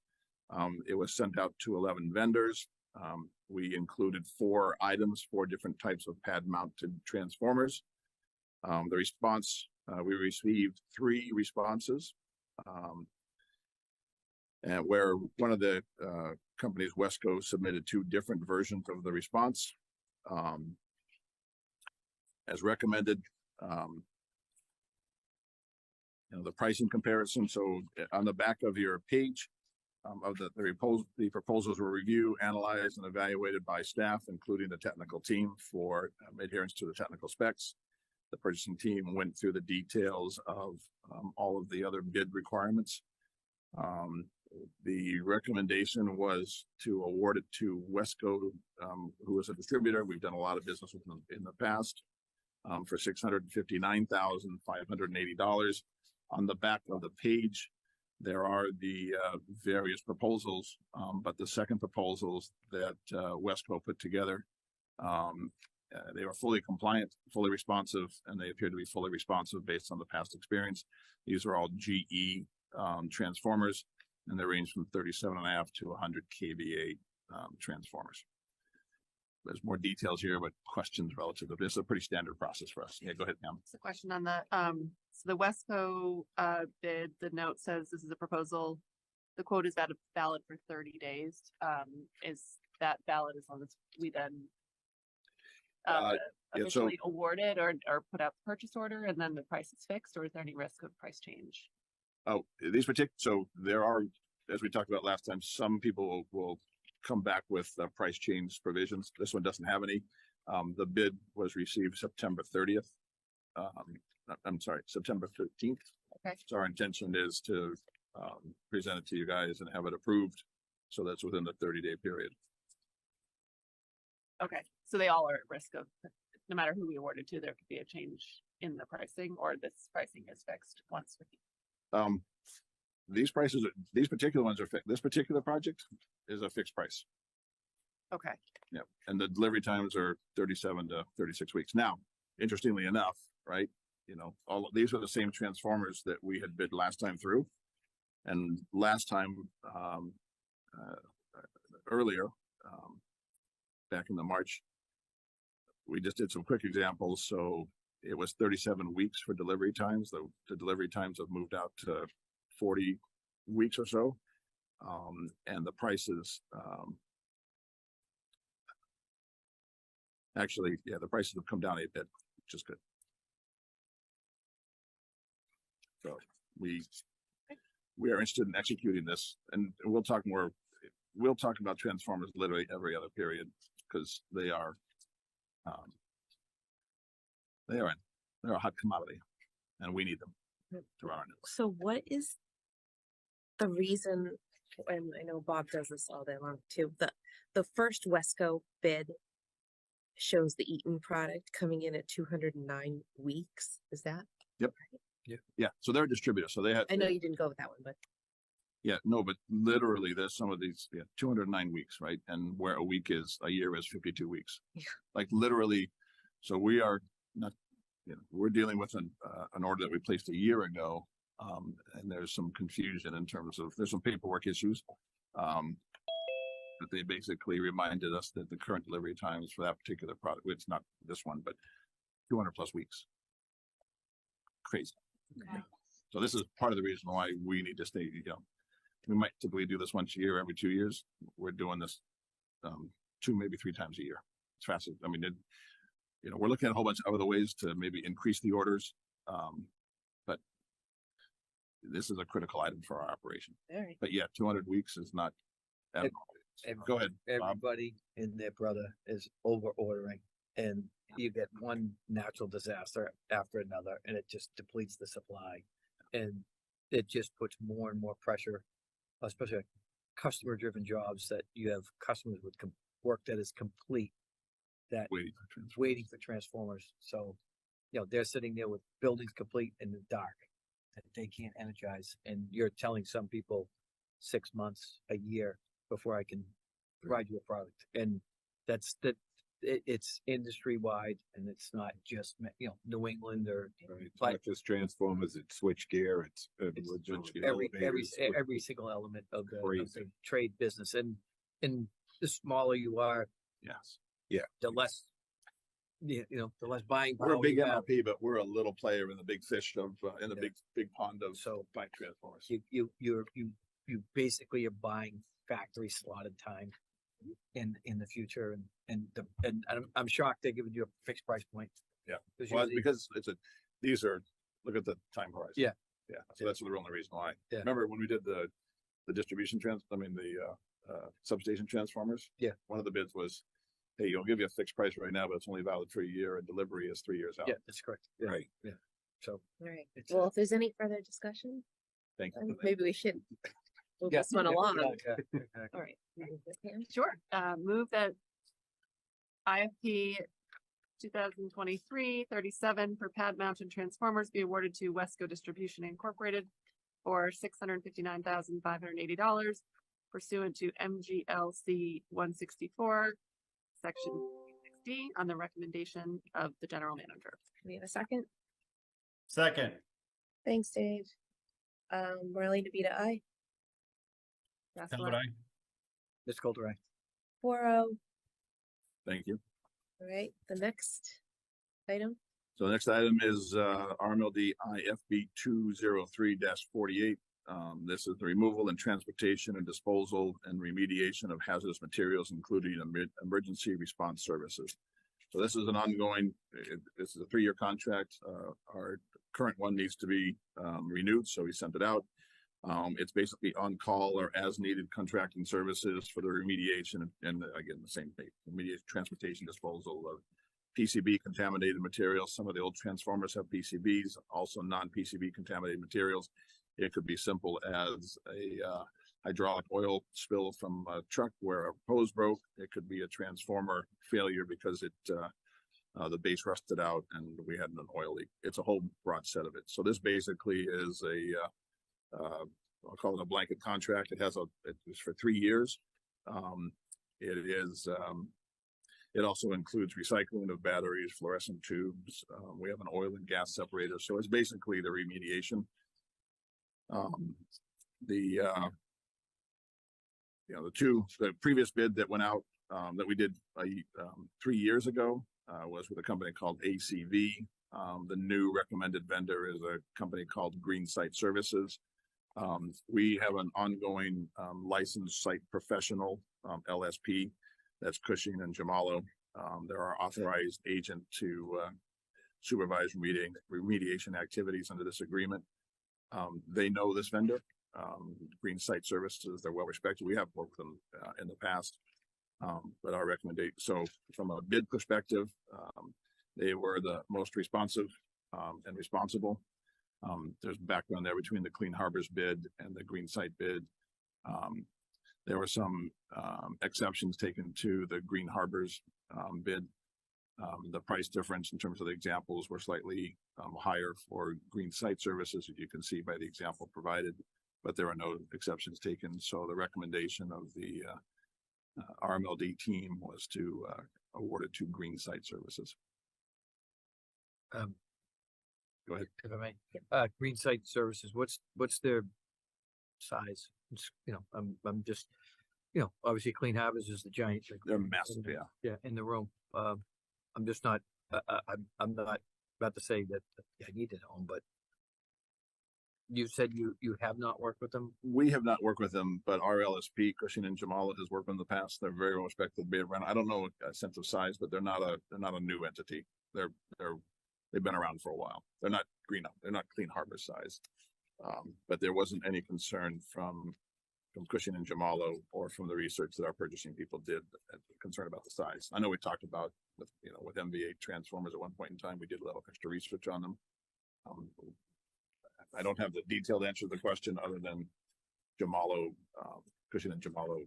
It was sent out to 11 vendors. We included 4 items, 4 different types of pad mounted transformers. The response, we received 3 responses. And where one of the companies, Wesco, submitted 2 different versions of the response. As recommended, the pricing comparison. So on the back of your page of the proposals were reviewed, analyzed, and evaluated by staff, including the technical team for adherence to the technical specs. The purchasing team went through the details of all of the other bid requirements. The recommendation was to award it to Wesco, who is a distributor. We've done a lot of business with them in the past, for $659,580. On the back of the page, there are the various proposals, but the second proposals that Wesco put together, they were fully compliant, fully responsive, and they appear to be fully responsive based on the past experience. These are all GE transformers, and they range from 37.5 to 100 kVA transformers. There's more details here, but questions relative to this is a pretty standard process for us. Yeah, go ahead, Pam. It's a question on the, so the Wesco bid, the note says this is a proposal. The quote is valid for 30 days. Is that valid as long as we then officially award it or put out the purchase order and then the price is fixed, or is there any risk of price change? Oh, so there are, as we talked about last time, some people will come back with price change provisions. This one doesn't have any. The bid was received September 30th. I'm sorry, September 13th. Okay. So our intention is to present it to you guys and have it approved. So that's within the 30-day period. Okay, so they all are at risk of, no matter who we awarded to, there could be a change in the pricing, or this pricing is fixed once we. These particular ones are fixed. This particular project is a fixed price. Okay. Yeah, and the delivery times are 37 to 36 weeks. Now, interestingly enough, right? All of these are the same transformers that we had bid last time through, and last time earlier, back in the March, we just did some quick examples. So it was 37 weeks for delivery times. The delivery times have moved out to 40 weeks or so. And the prices, actually, yeah, the prices have come down a bit, which is good. So we are interested in executing this, and we'll talk about transformers literally every other period, because they're a hot commodity, and we need them to run our network. So what is the reason, and I know Bob does this all day long too, the first Wesco bid shows the Eaton product coming in at 209 weeks, is that? Yeah, so they're a distributor, so they had. I know you didn't go with that one, but Yeah, no, but literally there's some of these, 209 weeks, right? And where a year is 52 weeks. Yeah. Like literally, so we are not, we're dealing with an order that we placed a year ago. And there's some confusion in terms of, there's some paperwork issues. But they basically reminded us that the current delivery times for that particular product, it's not this one, but 200 plus weeks. Crazy. Okay. So this is part of the reason why we need to stay, we might typically do this once a year, every 2 years. We're doing this 2, maybe 3 times a year. It's fast. I mean, we're looking at a whole bunch of other ways to maybe increase the orders. But this is a critical item for our operation. all right. But yeah, 200 weeks is not. Go ahead, Bob. Everybody and their brother is over ordering, and you get one natural disaster after another, and it just depletes the supply. And it just puts more and more pressure, especially customer driven jobs, that you have customers with work that is complete, that waiting for transformers. So, they're sitting there with buildings complete in the dark that they can't energize. And you're telling some people 6 months, a year before I can provide you a product. And it's industry wide, and it's not just, New England or Right. It's But- not just transformers, it's switch gear, it's every single element of the Crazy. trade business. And the smaller you are, Yes. the less, the less buying We're a power big you have. MLP, but we're a little player in the big fish of, in the Yeah. big pond of So bike transformers. you basically are buying factory slotted time in the future, and I'm shocked they're giving you a fixed price point. Yeah. 'Cause Well, usually- because look at the time horizon. Yeah. Yeah. So that's the only reason why. Yeah. Remember when we did the distribution substation transformers? Yeah. One of the bids was, hey, you'll give you a fixed price right now, but it's only valid for a year, and delivery is 3 years out. Yeah, that's correct. Yeah. Right. So All right. it's, Well, if there's any further discussion, Thank then you. maybe we should move yeah, this one along. yeah. All right. Pam? Sure. Move that IFP 2023-37 for pad mounted transformers be awarded to Wesco Distribution Incorporated for $659,580 pursuant to MGLC 164, section 60, on the recommendation of the general manager. Can we have a second? Second, Thanks, Dave. Marlene DeVita, aye. That's Talbot, what aye. Ms. Coulter, aye. 4-0. Thank you. All right, the next item. So the next item is RMLD IFB 203-48. This is the removal and transportation and disposal and remediation of hazardous materials, including emergency response services. So this is an ongoing, this is a 3-year contract. Our current one needs to be renewed, so we sent it out. It's basically on call or as needed contracting services for the remediation and again, the same thing, immediate transportation disposal of PCB contaminated materials. Some of the old transformers have PCBs, also non-PCB contaminated materials. It could be simple as a hydraulic oil spill from a truck where a hose broke. It could be a transformer failure because the base rusted out and we had an oil leak. It's a whole broad set of it. So this basically is I'll call it a blanket contract. It is for 3 years. It also includes recycling of batteries, fluorescent tubes. We have an oil and gas separator. So it's basically the remediation. The previous bid that went out, that we did 3 years ago, was with a company called ACV. The new recommended vendor is a company called Green Site Services. We have an ongoing, licensed site professional, LSP, that's Cushing and Jamalo. They're our authorized agent to, supervise remediation activities under this agreement. They know this vendor, Green Site Services. They're well respected. We have worked with them in the past. But our recommendation, so from a bid perspective, they were the most responsive and responsible. There's background there between the Clean Harbors bid and the Green Site bid. There were some exceptions taken to the Green Harbors bid. The price difference in terms of the examples were slightly higher for Green Site Services, as you can see by the example provided, but there are no exceptions taken. So the recommendation of the RMLD team was to award it to Green Site Services. Go ahead. If I may, Green Site Services, what's their size? I'm just, obviously Clean Harbors is the giant. They're massive, yeah. Yeah, in the room. I'm just not, I'm not about to say that I need to know them, but you said you have not worked with them? We have not worked with them, but our LSP, Cushing and Jamala, has worked in the past. They're very well respected. I don't know a sense of size, but they're not a new entity. They've been around for a while. They're not Clean Harbor size. But there wasn't any concern from Cushing and Jamala or from the research that our purchasing people did concerned about the size. I know we talked about with MV8 transformers at one point in time, we did a little extra research on them. I don't have the detailed answer to the question other than Jamala, Cushing and Jamala.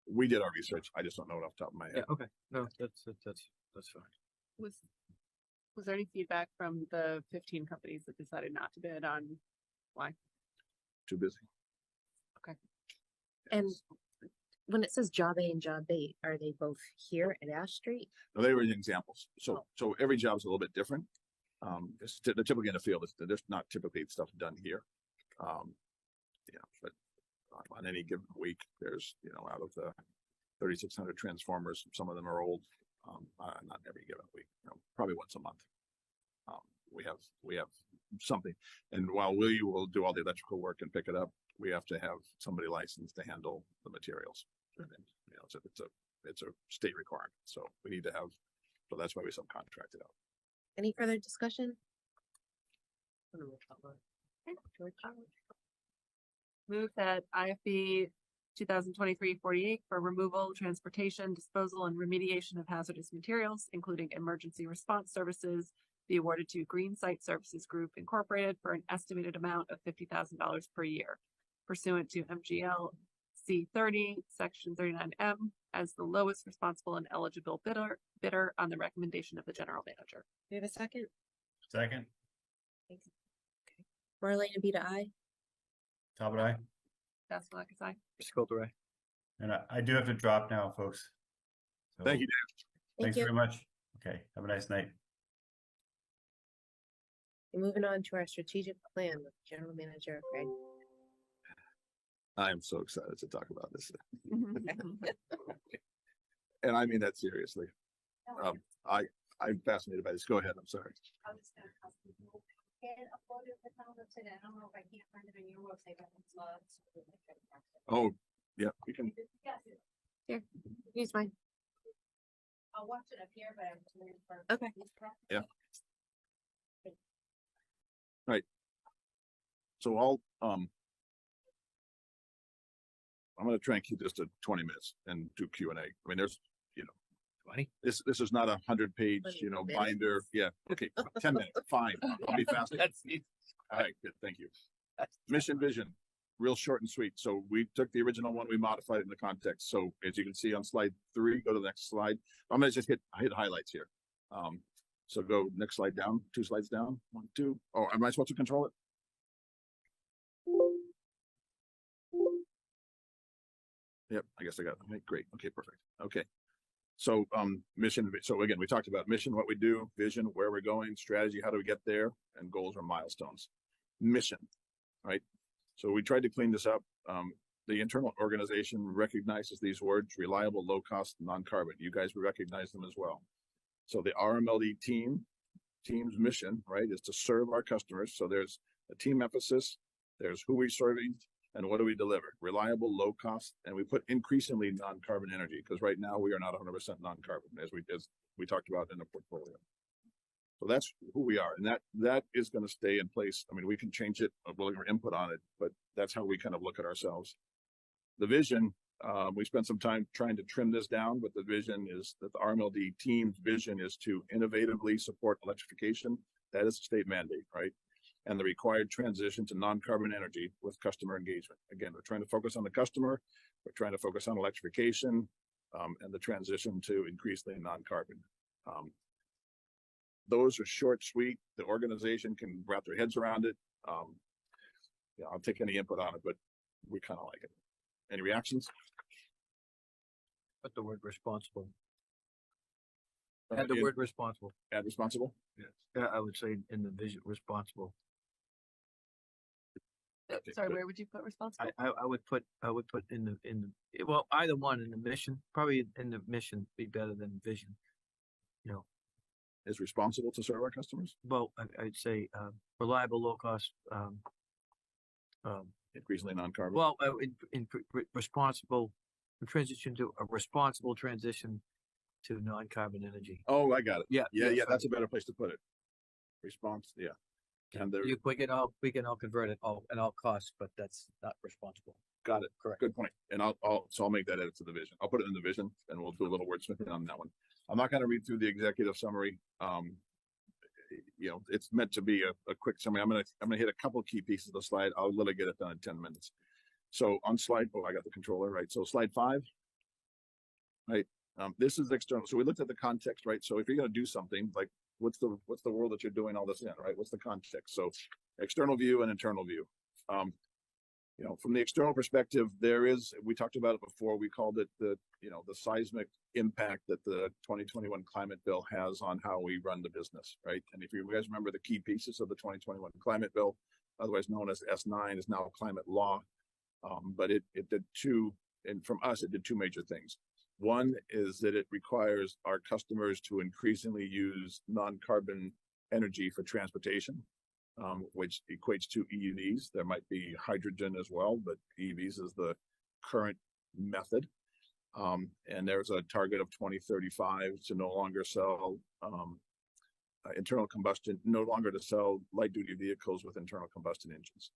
We did our research. I just don't know it off the top of my head. Yeah, okay. No, that's fine. Was there any feedback from the 15 companies that decided not to bid on why? Too busy. And when it says job A and job B, are they both here at Ash Street? No, they were examples. So every job's a little bit different. They're typically in the field. There's not typically stuff done here. But on any given week, there's, out of the 3,600 transformers, some of them are old. Not every given week, probably once a month. We have something. And while we will do all the electrical work and pick it up, we have to have somebody licensed to handle the materials. And it's a state requirement. So we need to have, so that's why we subcontract it out. Any further discussion? Move that IFB 2023-48 for removal, transportation, disposal, and remediation of hazardous materials, including emergency response services, be awarded to Green Site Services Group Incorporated for an estimated amount of $50,000 per year, pursuant to MGL C30, Section 39M, as the lowest responsible and eligible bidder on the recommendation of the general manager. Do you have a second? Second, Marlena Beta, I. Talbot, aye. That's what I can say. Sculptor, aye. And I do have to drop now, folks. So, Thank you, Dave. Thanks you. very much. Okay, have a nice night. Moving on to our strategic plan with General Manager Greg. I am so excited to talk about this. And I mean that seriously. I'm fascinated by this. Go ahead. I'm sorry. I was gonna ask you, get uploaded the calendar today. I don't know if I can't find it on your website, but it's logged. Oh, yeah, we can. Yes, Use mine. I'll watch it up here, but I'm doing it for. Okay. Yeah. Right. So I'm going to try and keep this to 20 minutes and do Q&A. I mean, there's, 20? this is not 100-page, 20 minutes? binder. Yeah. Okay. 10 minutes. Fine. I'll be fast. That's it. All right. Good. Thank you. Mission vision, real short and sweet. So we took the original one, we modified it in the context. So as you can see on slide 3, go to the next slide. I'm going to just hit highlights here. So go next slide down, 2 slides down, 1, 2. Oh, am I supposed to control it? Yep, I guess I got it. Okay, great. Okay, perfect. Okay. So mission. So again, we talked about mission, what we do, vision, where we're going, strategy, how do we get there, and goals or milestones. Mission, right? So we tried to clean this up. The internal organization recognizes these words: reliable, low cost, non-carbon. You guys will recognize them as well. So the RMLD team's mission, right, is to serve our customers. So there's a team emphasis. There's who we're serving and what do we deliver? Reliable, low cost, and we put increasingly non-carbon energy, because right now we are not 100% non-carbon, as we talked about in the portfolio. So that's who we are, and that is going to stay in place. I mean, we can change it, we'll give our input on it, but that's how we kind of look at ourselves. The vision, we spent some time trying to trim this down, but the vision is that the RMLD team's vision is to innovatively support electrification. That is a state mandate, right? And the required transition to non-carbon energy with customer engagement. Again, we're trying to focus on the customer. We're trying to focus on electrification and the transition to increasingly non-carbon. Those are short, sweet. The organization can wrap their heads around it. Yeah, I'll take any input on it, but we kind of like it. Any reactions? Put the word responsible. Add the word responsible. Add responsible? Yes. Yeah, I would say in the vision, responsible. Okay, Sorry, good. where would you put responsible? I would put in the, well, either one in the mission, probably in the mission be better than vision. You know, Is responsible to serve our customers? well, I'd say, reliable, low cost, Increasingly non-carbon? well, responsible, transition to a responsible transition to non-carbon energy. Oh, I got it. Yeah. Yeah, sorry. that's a better place to put it. Response, yeah. And there, We can all convert it all at all costs, but that's not responsible. got it. Correct. Good point. And I'll make that edit to the vision. I'll put it in the vision and we'll do a little wordsmithing on that one. I'm not going to read through the executive summary. You know, it's meant to be a quick summary. I'm gonna hit a couple key pieces of the slide. I'll literally get it done in 10 minutes. So on slide, I got the controller, right? So slide 5, right? This is external. So we looked at the context, right? So if you're going to do something, like what's the world that you're doing all this in, right? What's the context? So external view and internal view. You know, from the external perspective, we talked about it before. We called it the seismic impact that the 2021 climate bill has on how we run the business, right? And if you guys remember the key pieces of the 2021 climate bill, otherwise known as S9, is now climate law. But it did two, and from us, it did two major things. One is that it requires our customers to increasingly use non-carbon energy for transportation, which equates to EVs. There might be hydrogen as well, but EVs is the current method. And there's a target of 2035 to no longer sell internal combustion, no longer to sell light duty vehicles with internal combustion engines.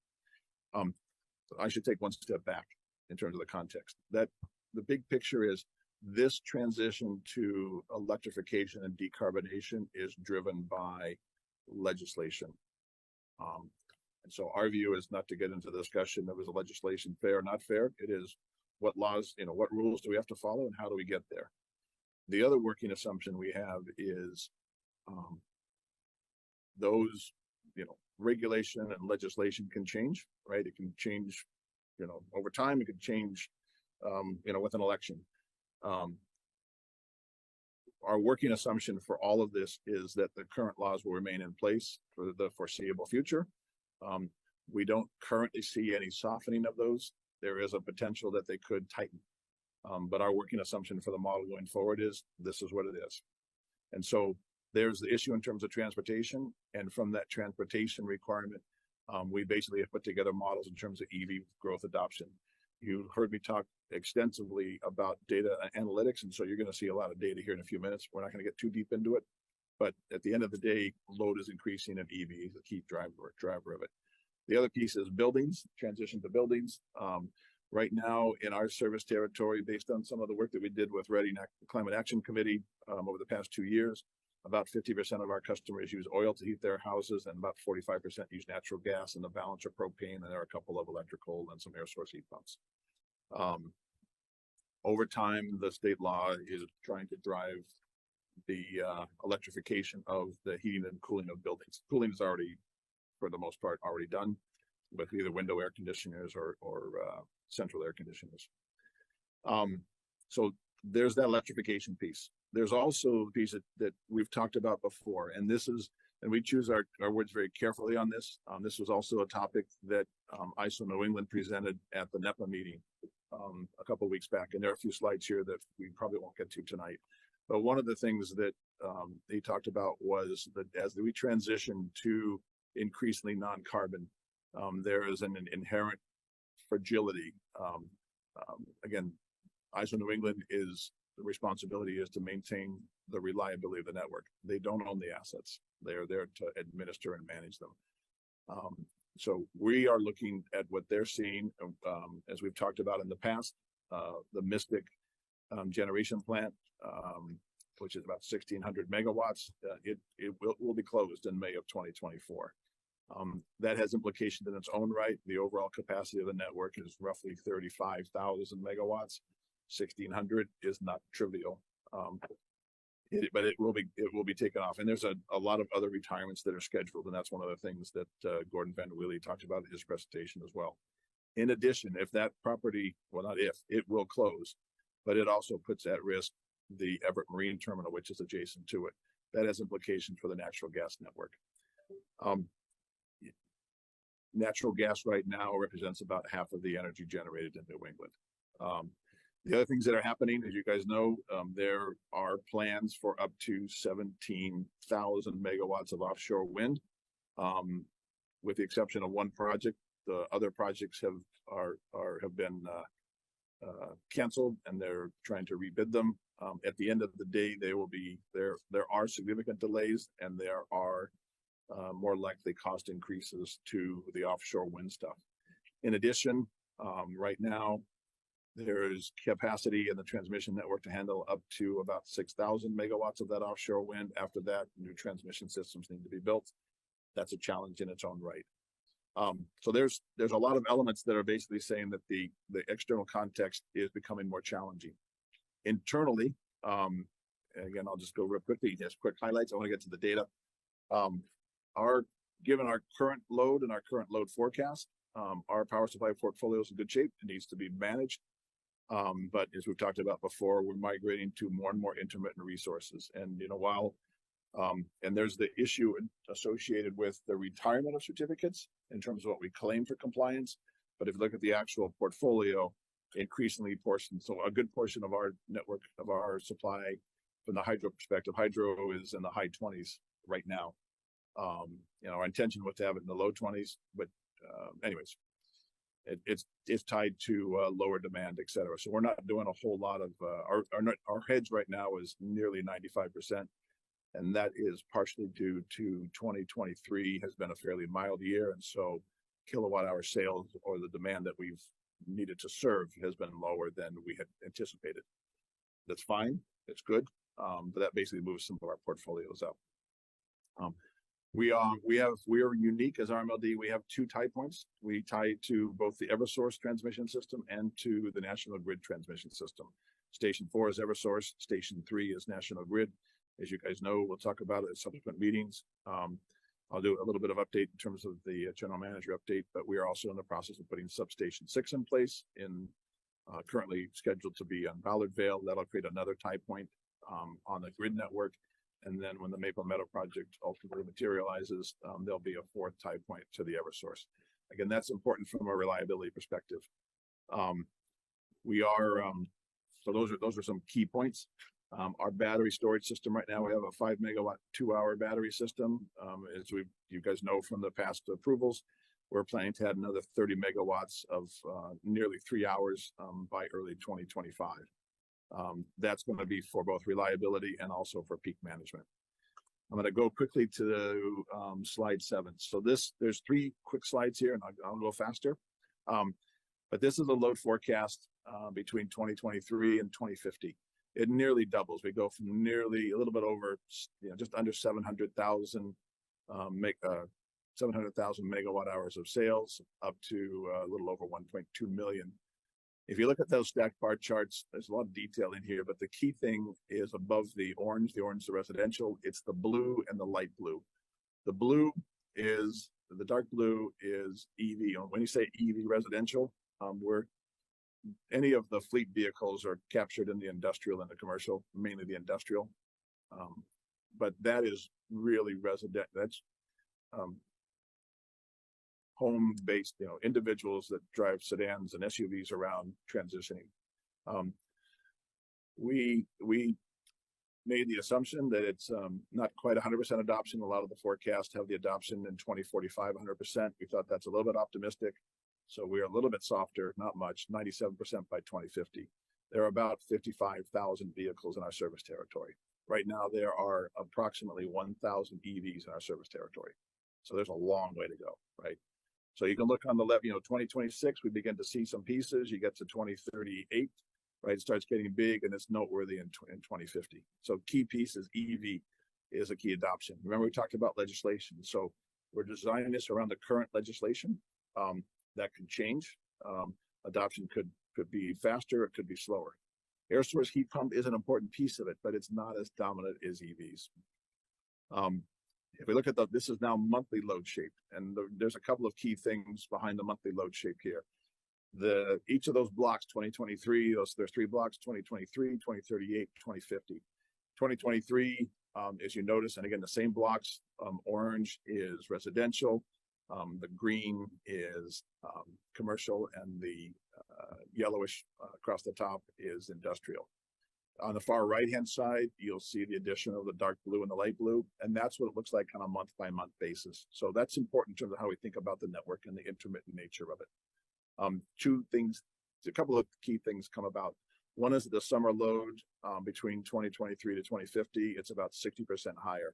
I should take one step back in terms of the context. That the big picture is this transition to electrification and decarbonation is driven by legislation. And so our view is not to get into the discussion of is the legislation fair or not fair. It is what laws, what rules do we have to follow and how do we get there? The other working assumption we have is those, regulation and legislation can change, right? It can change, over time. It could change, with an election. Our working assumption for all of this is that the current laws will remain in place for the foreseeable future. We don't currently see any softening of those. There is a potential that they could tighten. But our working assumption for the model going forward is this is what it is. And so there's the issue in terms of transportation. And from that transportation requirement, we basically have put together models in terms of EV growth adoption. You heard me talk extensively about data analytics, and so you're going to see a lot of data here in a few minutes. We're not going to get too deep into it, but at the end of the day, load is increasing and EV is a key driver of it. The other piece is buildings, transition to buildings. Right now in our service territory, based on some of the work that we did with Reading Climate Action Committee over the past 2 years, about 50% of our customers use oil to heat their houses, and about 45% use natural gas, and the balance are propane, and there are a couple of electrical and some air source heat pumps. Over time, the state law is trying to drive the electrification of the heating and cooling of buildings. Cooling is already, for the most part, already done with either window air conditioners or central air conditioners. So there's that electrification piece. There's also the piece that we've talked about before, and we choose our words very carefully on this. This was also a topic that ISO New England presented at the NEPA meeting a couple of weeks back, and there are a few slides here that we probably won't get to tonight. But one of the things that he talked about was that as we transition to increasingly non-carbon, there is an inherent fragility. Again, ISO New England the responsibility is to maintain the reliability of the network. They don't own the assets. They are there to administer and manage them. So we are looking at what they're seeing, as we've talked about in the past, the Mystic generation plant, which is about 1,600 megawatts. It will be closed in May of 2024. That has implications in its own right. The overall capacity of the network is roughly 35,000 megawatts. 1,600 is not trivial, but it will be taken off. And there's a lot of other retirements that are scheduled, and that's one of the things that Gordon Van Willy talked about in his presentation as well. In addition, if that property, well, not if, it will close, but it also puts at risk the Everett Marine Terminal, which is adjacent to it. That has implications for the natural gas network. Natural gas right now represents about half of the energy generated in New England. The other things that are happening, as you guys know, there are plans for up to 17,000 megawatts of offshore wind, with the exception of one project. The other projects have been canceled, and they're trying to rebid them. At the end of the day, there are significant delays, and there are more likely cost increases to the offshore wind stuff. In addition, right now, there is capacity in the transmission network to handle up to about 6,000 megawatts of that offshore wind. After that, new transmission systems need to be built. That's a challenge in its own right. So there's a lot of elements that are basically saying that the external context is becoming more challenging. Internally, again, I'll just go real quickly, just quick highlights. I want to get to the data. Given our current load and our current load forecast, our power supply portfolio is in good shape. It needs to be managed. But as we've talked about before, we're migrating to more and more intermittent resources. And, while, and there's the issue associated with the retirement of certificates in terms of what we claim for compliance. But if you look at the actual portfolio, increasingly so a good portion of our network, of our supply from the hydro perspective, hydro is in the high 20s right now. Our intention was to have it in the low 20s, but anyways, it's tied to lower demand, et cetera. So we're not doing a whole lot of our hedge right now is nearly 95%, and that is partially due to 2023 has been a fairly mild year, and so kilowatt hour sales or the demand that we've needed to serve has been lower than we had anticipated. That's fine. It's good, but that basically moves some of our portfolios up. We are unique as RMLD. We have two tie points. We tie to both the Eversource transmission system and to the National Grid transmission system. Station 4 is Eversource. Station 3 is National Grid. As you guys know, we'll talk about it at subsequent meetings. I'll do a little bit of update in terms of the general manager update, but we are also in the process of putting substation 6 in place, currently scheduled to be on Ballard Vale. That'll create another tie point on the grid network. And then when the Maple Meadow project ultimately materializes, there'll be a fourth tie point to the Eversource. Again, that's important from a reliability perspective. So those are some key points. Our battery storage system right now, we have a 5 megawatt 2-hour battery system. As you guys know from the past approvals, we're planning to add another 30 megawatts of nearly 3 hours by early 2025. That's going to be for both reliability and also for peak management. I'm going to go quickly to slide 7. So there's 3 quick slides here, and I'll go faster. But this is a load forecast between 2023 and 2050. It nearly doubles. We go from nearly a little bit over, just under 700,000 megawatt hours of sales up to a little over 1.2 million. If you look at those stacked bar charts, there's a lot of detail in here, but the key thing is above the orange is the residential. It's the blue and the light blue. The dark blue is EV. When you say EV residential, any of the fleet vehicles are captured in the industrial and the commercial, mainly the industrial. But that is really resident. That's home-based, individuals that drive sedans and SUVs around transitioning. We made the assumption that it's not quite 100% adoption. A lot of the forecasts have the adoption in 2045, 100%. We thought that's a little bit optimistic. So we're a little bit softer, not much, 97% by 2050. There are about 55,000 vehicles in our service territory. Right now, there are approximately 1,000 EVs in our service territory. So there's a long way to go, right? So you can look on the left, 2026, we begin to see some pieces. You get to 2038, right? It starts getting big and it's noteworthy in 2050. So key piece is EV is a key adoption. Remember, we talked about legislation. So we're designing this around the current legislation. That could change. Adoption could be faster, it could be slower. Air source heat pump is an important piece of it, but it's not as dominant as EVs. If we look at this is now monthly load shape, and there's a couple of key things behind the monthly load shape here. Each of those blocks, 2023, there's 3 blocks, 2023, 2038, 2050. 2023, as you notice, and again, the same blocks, orange is residential, the green is commercial, and the yellowish across the top is industrial. On the far right-hand side, you'll see the addition of the dark blue and the light blue, and that's what it looks like on a month-by-month basis. So that's important in terms of how we think about the network and the intermittent nature of it. 2 things, a couple of key things come about. One is the summer load between 2023 to 2050, it's about 60% higher.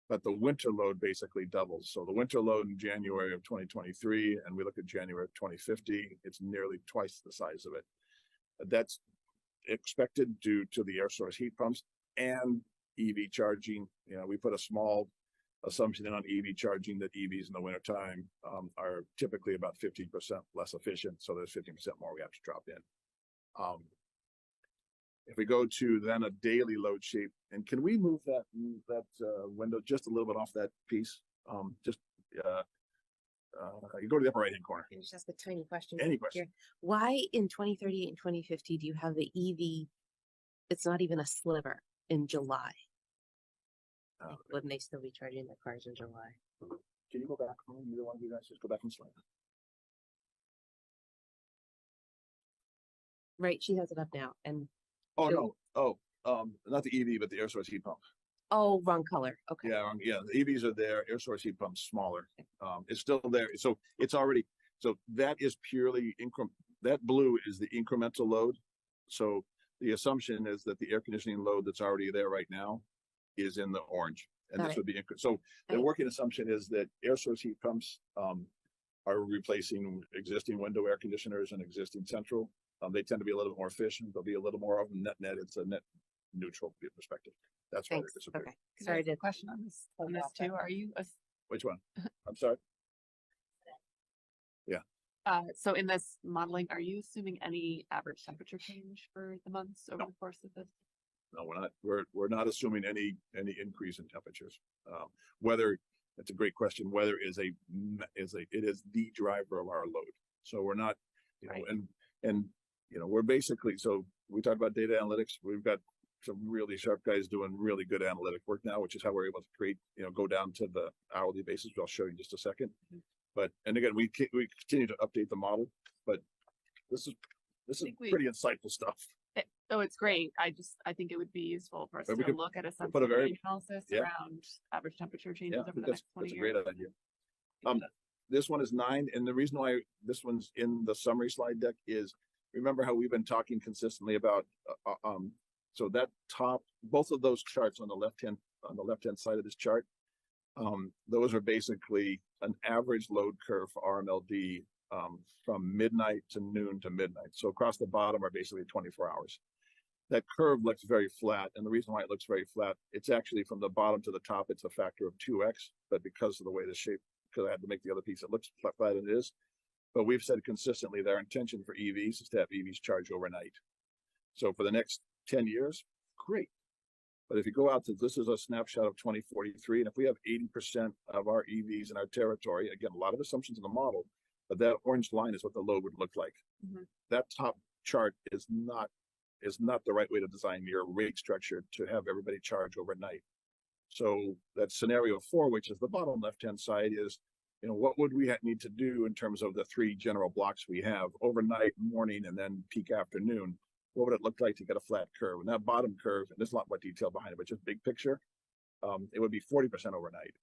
But the winter load basically doubles. So the winter load in January of 2023, and we look at January of 2050, it's nearly twice the size of it. That's expected due to the air source heat pumps and EV charging. We put a small assumption in on EV charging that EVs in the wintertime are typically about 15% less efficient. So there's 15% more we have to drop in. If we go to then a daily load shape, and can we move that window just a little bit off that piece? You go to the upper right-hand corner. Can I just ask a tiny question? Any question. Here. Why in 2038 and 2050 do you have the EV? It's not even a sliver in July. Wouldn't they still be charging their cars in July? Can you go back? Either one of you guys just go back and slide. Right, she has it up now. And Oh no! Not the EV, but the air source heat pump. oh, wrong color. Okay. Yeah. The EVs are there. Air source heat pumps smaller. It's still there. So it's already. So that is purely that blue is the incremental load. So the assumption is that the air conditioning load that's already there right now is in the orange, and Got this it. would be so. The working assumption is that air source heat pumps are replacing existing window air conditioners and existing central. They tend to be a little bit more efficient. They'll be a little more of a net. It's a net neutral perspective. That's why Thanks. they disappear. Okay. Sorry to Question on this too. Are you, Which one? I'm sorry. so in this modeling, are you assuming any average temperature change for the months over No. the course of this? No, we're not. We're not assuming any increase in temperatures. Weather. That's a great question. Weather is it is the driver of our load. So we're not, Right. and we're basically, so we talked about data analytics. We've got some really sharp guys doing really good analytic work now, which is how we're able to create, go down to the hourly basis, which I'll show you in just a second. But, and again, we continue to update the model, but this is think we- pretty insightful stuff. Oh, it's great. I think it would be useful for us But we to could look at a put a sensitivity analysis yeah. around average temperature changes Yeah, over I think the next 20 that's a years. great idea. This one is 9, and the reason why this one's in the summary slide deck is, remember how we've been talking consistently about, so that top, both of those charts on the left-hand side of this chart, those are basically an average load curve for RMLD from midnight to noon to midnight. So across the bottom are basically 24 hours. That curve looks very flat, and the reason why it looks very flat, it's actually from the bottom to the top, it's a factor of 2x, but because of the way the shape, because I had to make the other piece, it looks flat than it is. But we've said consistently that our intention for EVs is to have EVs charge overnight. So for the next 10 years, great. But if you go out to, this is a snapshot of 2043, and if we have 80% of our EVs in our territory, again, a lot of assumptions in the model, but that orange line is what the load would look like. That top chart is not the right way to design your rate structure to have everybody charge overnight. So that scenario 4, which is the bottom left-hand side, is, what would we need to do in terms of the 3 general blocks we have overnight, morning, and then peak afternoon? what would it look like to get a flat curve? And that bottom curve, and there's a lot more detail behind it, but just big picture, it would be 40% overnight.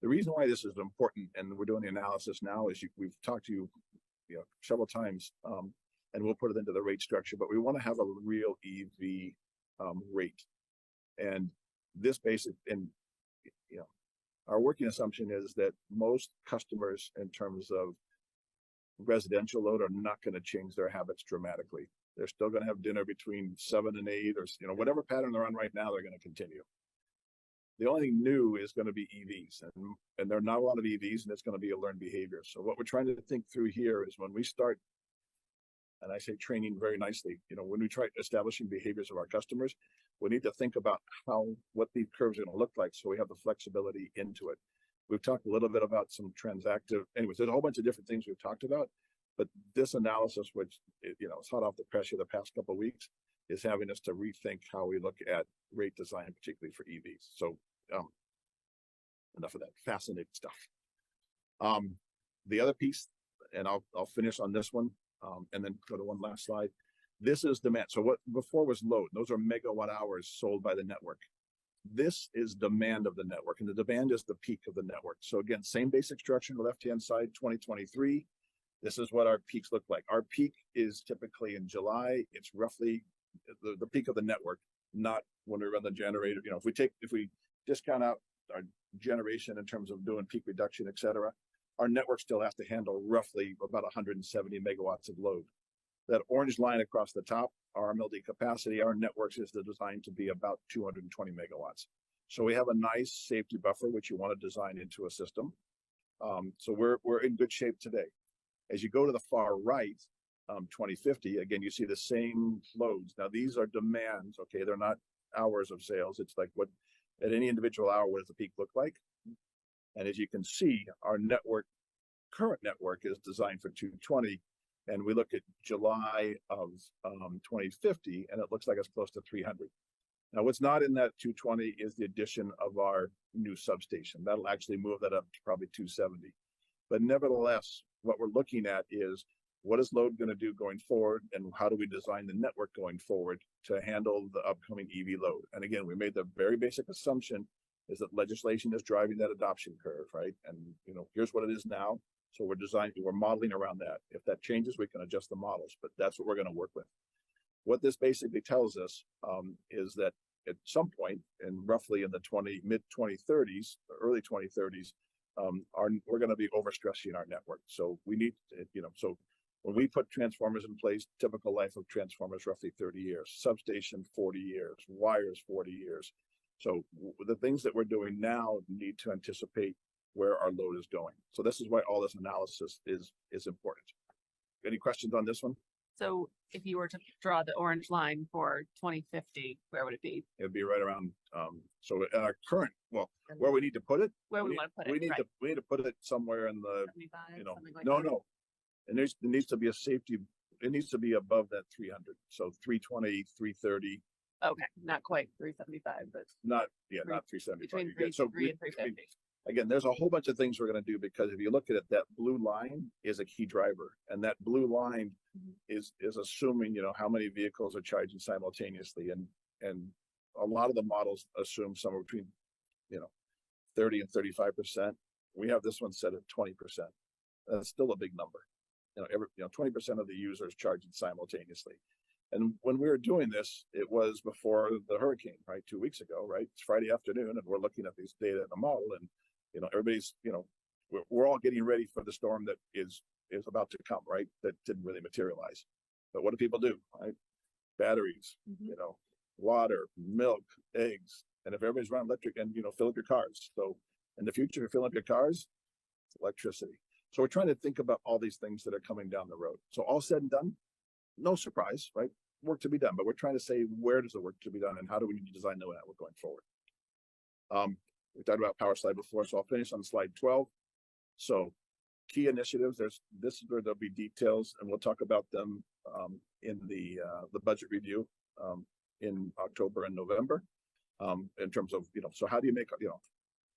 The reason why this is important, and we're doing the analysis now, is we've talked to you, several times, and we'll put it into the rate structure, but we want to have a real EV rate. And this basic, and our working assumption is that most customers in terms of residential load are not going to change their habits dramatically. They're still going to have dinner between 7 and 8, or whatever pattern they're on right now, they're going to continue. The only thing new is going to be EVs, and there are not a lot of EVs, and it's going to be a learned behavior. So what we're trying to think through here is when we start, and I say training very nicely, when we try establishing behaviors of our customers, we need to think about what these curves are going to look like, so we have the flexibility into it. We've talked a little bit about some transactive, anyways, there's a whole bunch of different things we've talked about, but this analysis, which, it's hot off the press here the past couple of weeks, is having us to rethink how we look at rate design, particularly for EVs. So enough of that fascinating stuff. The other piece, and I'll finish on this one, and then go to one last slide. This is demand. So what before was load. Those are megawatt hours sold by the network. This is demand of the network, and the demand is the peak of the network. So again, same basic structure on the left-hand side, 2023. This is what our peaks look like. Our peak is typically in July. It's roughly the peak of the network, not when we run the generator. If we discount out our generation in terms of doing peak reduction, et cetera, our network still has to handle roughly about 170 megawatts of load. That orange line across the top, RMLD capacity, our networks is designed to be about 220 megawatts. So we have a nice safety buffer, which you want to design into a system. So we're in good shape today. As you go to the far right, 2050, again, you see the same loads. Now these are demands, okay? They're not hours of sales. It's like what at any individual hour, what does the peak look like? And as you can see, our current network is designed for 220. And we look at July of 2050, and it looks like it's close to 300. Now, what's not in that 220 is the addition of our new substation. That'll actually move that up to probably 270. But nevertheless, what we're looking at is what is load going to do going forward, and how do we design the network going forward to handle the upcoming EV load? And again, we made the very basic assumption is that legislation is driving that adoption curve, right? And here's what it is now. So we're modeling around that. If that changes, we can adjust the models, but that's what we're going to work with. What this basically tells us is that at some point, and roughly in the mid 2030s, early 2030s, we're going to be overstressing our network. So we need, so when we put transformers in place, typical life of transformers roughly 30 years, substation 40 years, wires 40 years. So the things that we're doing now need to anticipate where our load is going. So this is why all this analysis is important. Any questions on this one? So if you were to draw the orange line for 2050, where would it be? It would be right around, so at our current, where we need to put it? Where we want to put it, We need right. we need to put it somewhere in the, 75, something like no. that. And there needs to be a safety, it needs to be above that 300. So 320, 330. Okay, not quite 375, but Not 375. between You get- 3 and 350. Again, there's a whole bunch of things we're going to do, because if you look at it, that blue line is a key driver, and that blue line is assuming how many vehicles are charging simultaneously, and a lot of the models assume somewhere between 30 and 35%. We have this one set at 20%. That's still a big number. 20% of the users charging simultaneously. And when we were doing this, it was before the hurricane, right? 2 weeks ago, right? It's Friday afternoon, and we're looking at these data in the model, and everybody's, we're all getting ready for the storm that is about to come, right? That didn't really materialize. But what do people do, right? Batteries, water, milk, eggs, and if everybody's running electric, and fill up your cars. So in the future, fill up your cars, it's electricity. So we're trying to think about all these things that are coming down the road. So all said and done, no surprise, right? Work to be done, but we're trying to say, where does the work to be done, and how do we need to design the network going forward? We talked about power slide before, so I'll finish on slide 12. So key initiatives, this is where there'll be details, and we'll talk about them in the budget review in October and November, in terms of, so how do you make,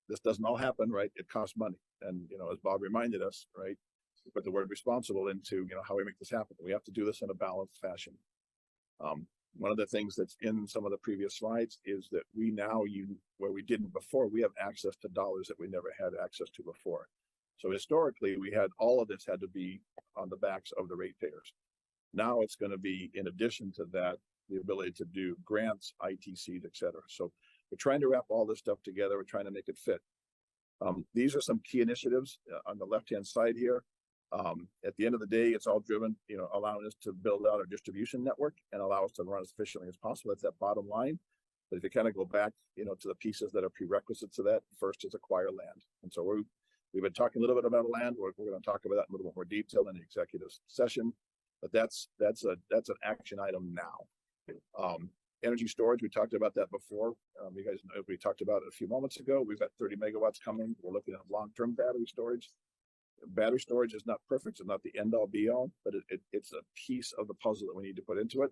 this doesn't all happen, right? It costs money. And, as Bob reminded us, right, we put the word responsible into, how we make this happen. We have to do this in a balanced fashion. One of the things that's in some of the previous slides is that we now where we didn't before, we have access to dollars that we never had access to before. So historically, we had all of this had to be on the backs of the ratepayers. Now it's going to be, in addition to that, the ability to do grants, ITCs, et cetera. So we're trying to wrap all this stuff together. We're trying to make it fit. These are some key initiatives on the left-hand side here. At the end of the day, it's all driven, allowing us to build out our distribution network and allow us to run as efficiently as possible. That's that bottom line. But if you kind of go back, to the pieces that are prerequisites to that, first is acquire land. And so we've been talking a little bit about land. We're going to talk about that in a little bit more detail in the executive session. But that's an action item now. Energy storage, we talked about that before. You guys know, we talked about it a few moments ago. We've got 30 megawatts coming. We're looking at long-term battery storage. Battery storage is not perfect. It's not the end all be all, but it's a piece of the puzzle that we need to put into it.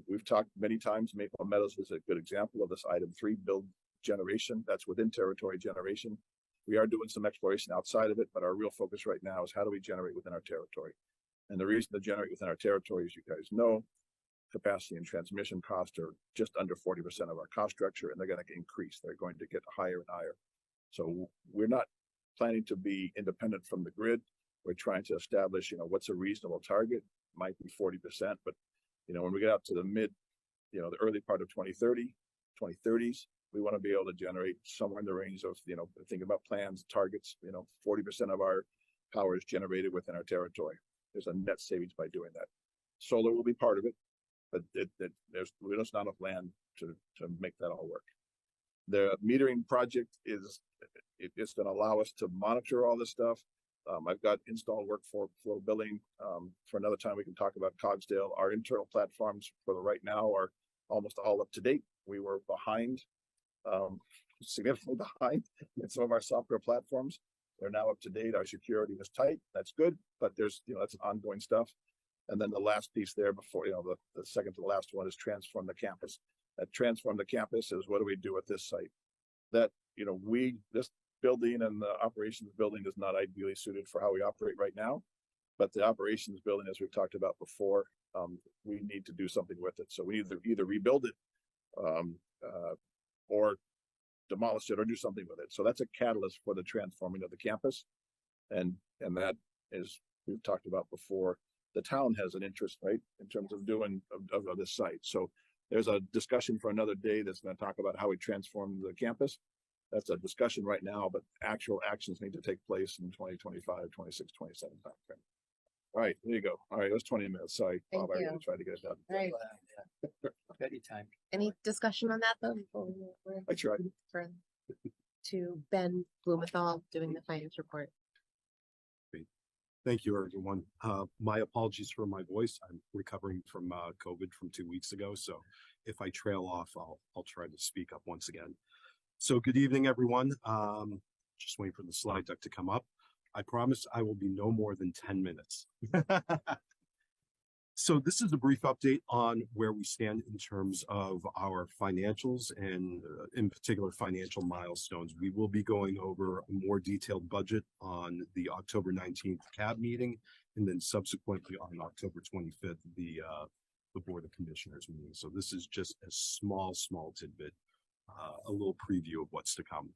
We've talked many times, Maple Meadows is a good example of this item 3, build generation. That's within territory generation. We are doing some exploration outside of it, but our real focus right now is how do we generate within our territory? And the reason to generate within our territory, as you guys know, capacity and transmission costs are just under 40% of our cost structure, and they're going to increase. They're going to get higher and higher. So we're not planning to be independent from the grid. We're trying to establish, what's a reasonable target. Might be 40%, but when we get out to the the early part of 2030s, we want to be able to generate somewhere in the range of, think about plans, targets, 40% of our power is generated within our territory. There's a net savings by doing that. Solar will be part of it, but there's not enough land to make that all work. The metering project it's going to allow us to monitor all this stuff. I've got installed workflow billing. For another time, we can talk about Cogsdale. Our internal platforms for the right now are almost all up to date. We were behind, significantly behind in some of our software platforms. They're now up to date. Our security was tight. That's good, but there's, that's ongoing stuff. And then the last piece there before, the second to the last one is transform the campus. That transform the campus is what do we do with this site? That, this building and the operations building is not ideally suited for how we operate right now, but the operations building, as we've talked about before, we need to do something with it. So we either rebuild it or demolish it or do something with it. So that's a catalyst for the transforming of the campus. And that is, we've talked about before, the town has an interest, right, in terms of doing of this site. So there's a discussion for another day that's going to talk about how we transform the campus. That's a discussion right now, but actual actions need to take place in 2025, 26, 27 timeframe. All right, there you go. All right, that's 20 minutes. Sorry, Bob, I really tried to get it done. Right. Petty time. Any discussion on that though? Before we move I tried. to Ben Blumenthal doing the finance report. Thank you, everyone. My apologies for my voice. I'm recovering from COVID from 2 weeks ago. So if I trail off, I'll try to speak up once again. So good evening, everyone. Just waiting for the slide deck to come up. I promise I will be no more than 10 minutes. So this is a brief update on where we stand in terms of our financials and in particular financial milestones. We will be going over a more detailed budget on the October 19th CAB meeting, and then subsequently on October 25th, the Board of Commissioners meeting. So this is just a small tidbit, a little preview of what's to come.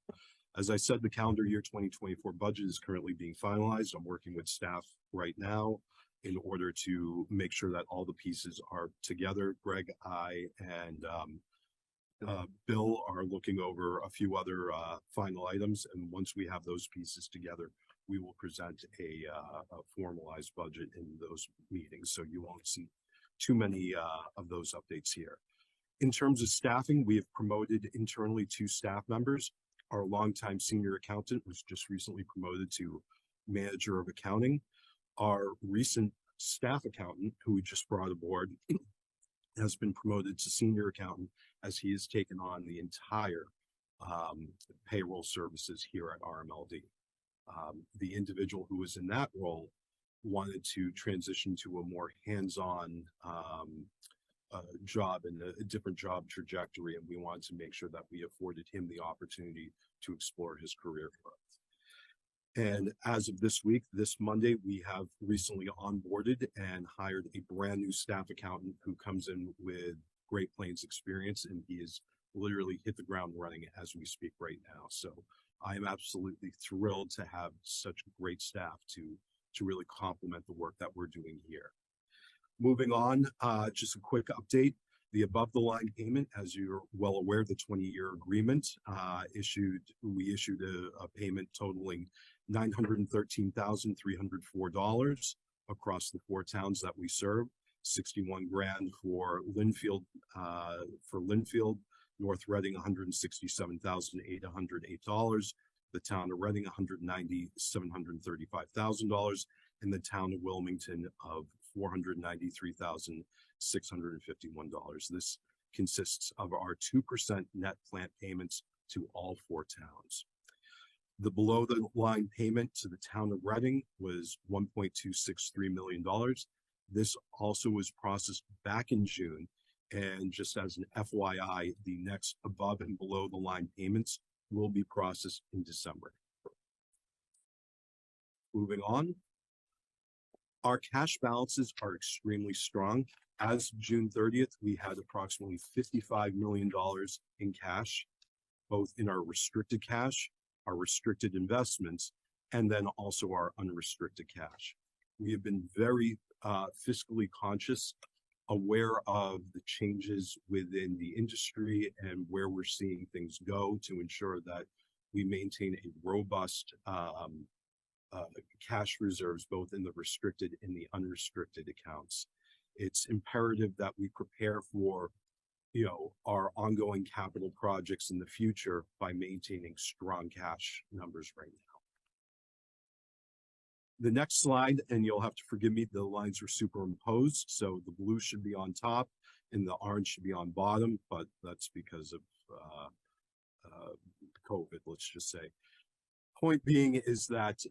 As I said, the calendar year 2024 budget is currently being finalized. I'm working with staff right now in order to make sure that all the pieces are together. Greg, I, and Bill are looking over a few other final items. And once we have those pieces together, we will present a formalized budget in those meetings. So you won't see too many of those updates here. In terms of staffing, we have promoted internally 2 staff members. Our longtime senior accountant was just recently promoted to manager of accounting. Our recent staff accountant, who we just brought aboard, has been promoted to senior accountant as he has taken on the entire payroll services here at RMLD. The individual who was in that role wanted to transition to a more hands-on job and a different job trajectory, and we wanted to make sure that we afforded him the opportunity to explore his career growth. And as of this week, this Monday, we have recently onboarded and hired a brand new staff accountant who comes in with Great Plains experience, and he is literally hit the ground running as we speak right now. So I am absolutely thrilled to have such great staff to really complement the work that we're doing here. Moving on, just a quick update. The above the line payment, as you're well aware, the 20-year agreement we issued a payment totaling $913,304 across the 4 towns that we serve. 61 grand for Linfield, North Reading, $167,808, the town of Reading, $197,35,000, and the town of Wilmington of $493,651. This consists of our 2% net plant payments to all 4 towns. The below the line payment to the town of Reading was $1.263 million. This also was processed back in June. And just as an FYI, the next above and below the line payments will be processed in December. Moving on. Our cash balances are extremely strong. As of June 30th, we had approximately $55 million in cash, both in our restricted cash, our restricted investments, and then also our unrestricted cash. We have been very fiscally conscious, aware of the changes within the industry and where we're seeing things go to ensure that we maintain a robust cash reserves, both in the restricted and the unrestricted accounts. It's imperative that we prepare for, our ongoing capital projects in the future by maintaining strong cash numbers right now. The next slide, and you'll have to forgive me, the lines are superimposed. So the blue should be on top and the orange should be on bottom, but that's because of COVID, let's just say. Point being is that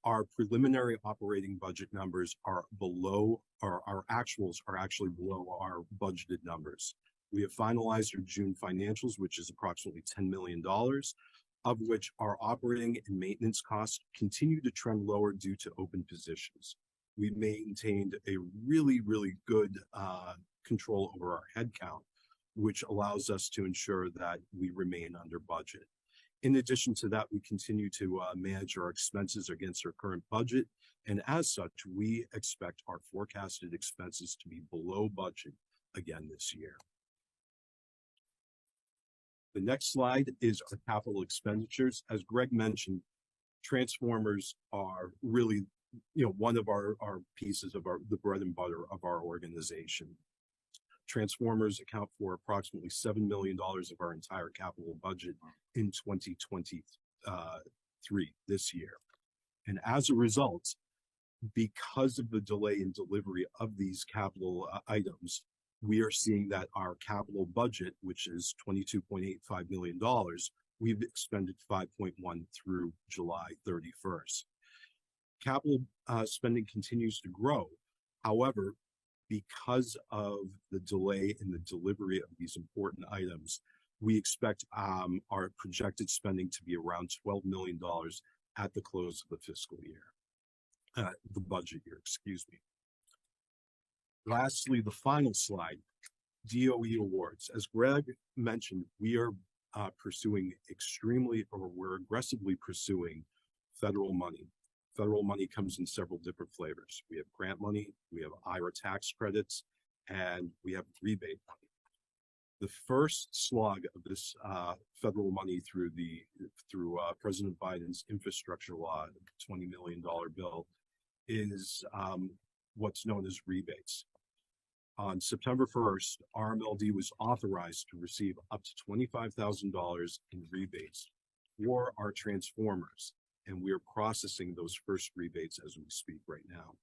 our preliminary operating budget numbers are below, or our actuals are actually below our budgeted numbers. We have finalized our June financials, which is approximately $10 million, of which our operating and maintenance costs continue to trend lower due to open positions. We maintained a really, really good control over our headcount, which allows us to ensure that we remain under budget. In addition to that, we continue to manage our expenses against our current budget. And as such, we expect our forecasted expenses to be below budget again this year. The next slide is our capital expenditures. As Greg mentioned, transformers are really, one of our pieces of the bread and butter of our organization. Transformers account for approximately $7 million of our entire capital budget in 2023, this year. And as a result, because of the delay in delivery of these capital items, we are seeing that our capital budget, which is $22.85 million, we've expended 5.1 through July 31st. Capital spending continues to grow. However, because of the delay in the delivery of these important items, we expect our projected spending to be around $12 million at the close of the fiscal year, the budget year, excuse me. Lastly, the final slide, DOE awards. As Greg mentioned, we are we're aggressively pursuing federal money. Federal money comes in several different flavors. We have grant money, we have IRA tax credits, and we have rebate money. The first slug of this federal money through President Biden's infrastructure law, $20 million bill, is what's known as rebates. On September 1st, RMLD was authorized to receive up to $25,000 in rebates for our transformers, and we are processing those first rebates as we speak right now.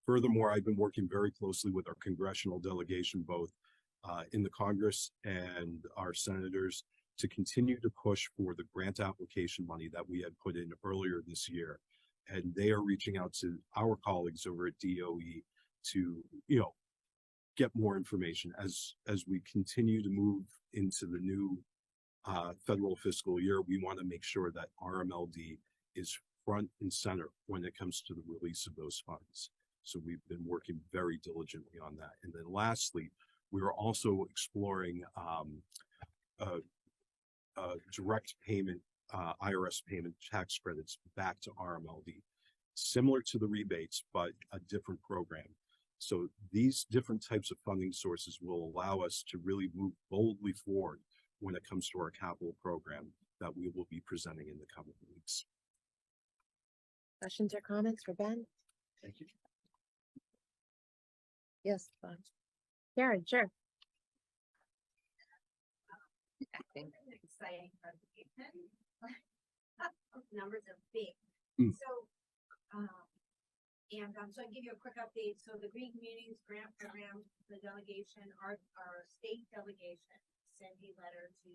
Furthermore, I've been working very closely with our congressional delegation, both in the Congress and our senators, to continue to push for the grant application money that we had put in earlier this year. And they are reaching out to our colleagues over at DOE to, get more information as we continue to move into the new federal fiscal year. We want to make sure that RMLD is front and center when it comes to the release of those funds. So we've been working very diligently on that. And then lastly, we are also exploring direct payment, IRS payment tax credits back to RMLD, similar to the rebates, but a different program. So these different types of funding sources will allow us to really move boldly forward when it comes to our capital program that we will be presenting in the coming weeks. Questions or comments for Ben? Thank you. Yes, Bob. Karen, sure. Exciting presentation. Numbers are big. Mm. So I give you a quick update. So the Green Communities Grant Program, the delegation, our state delegation sent a letter to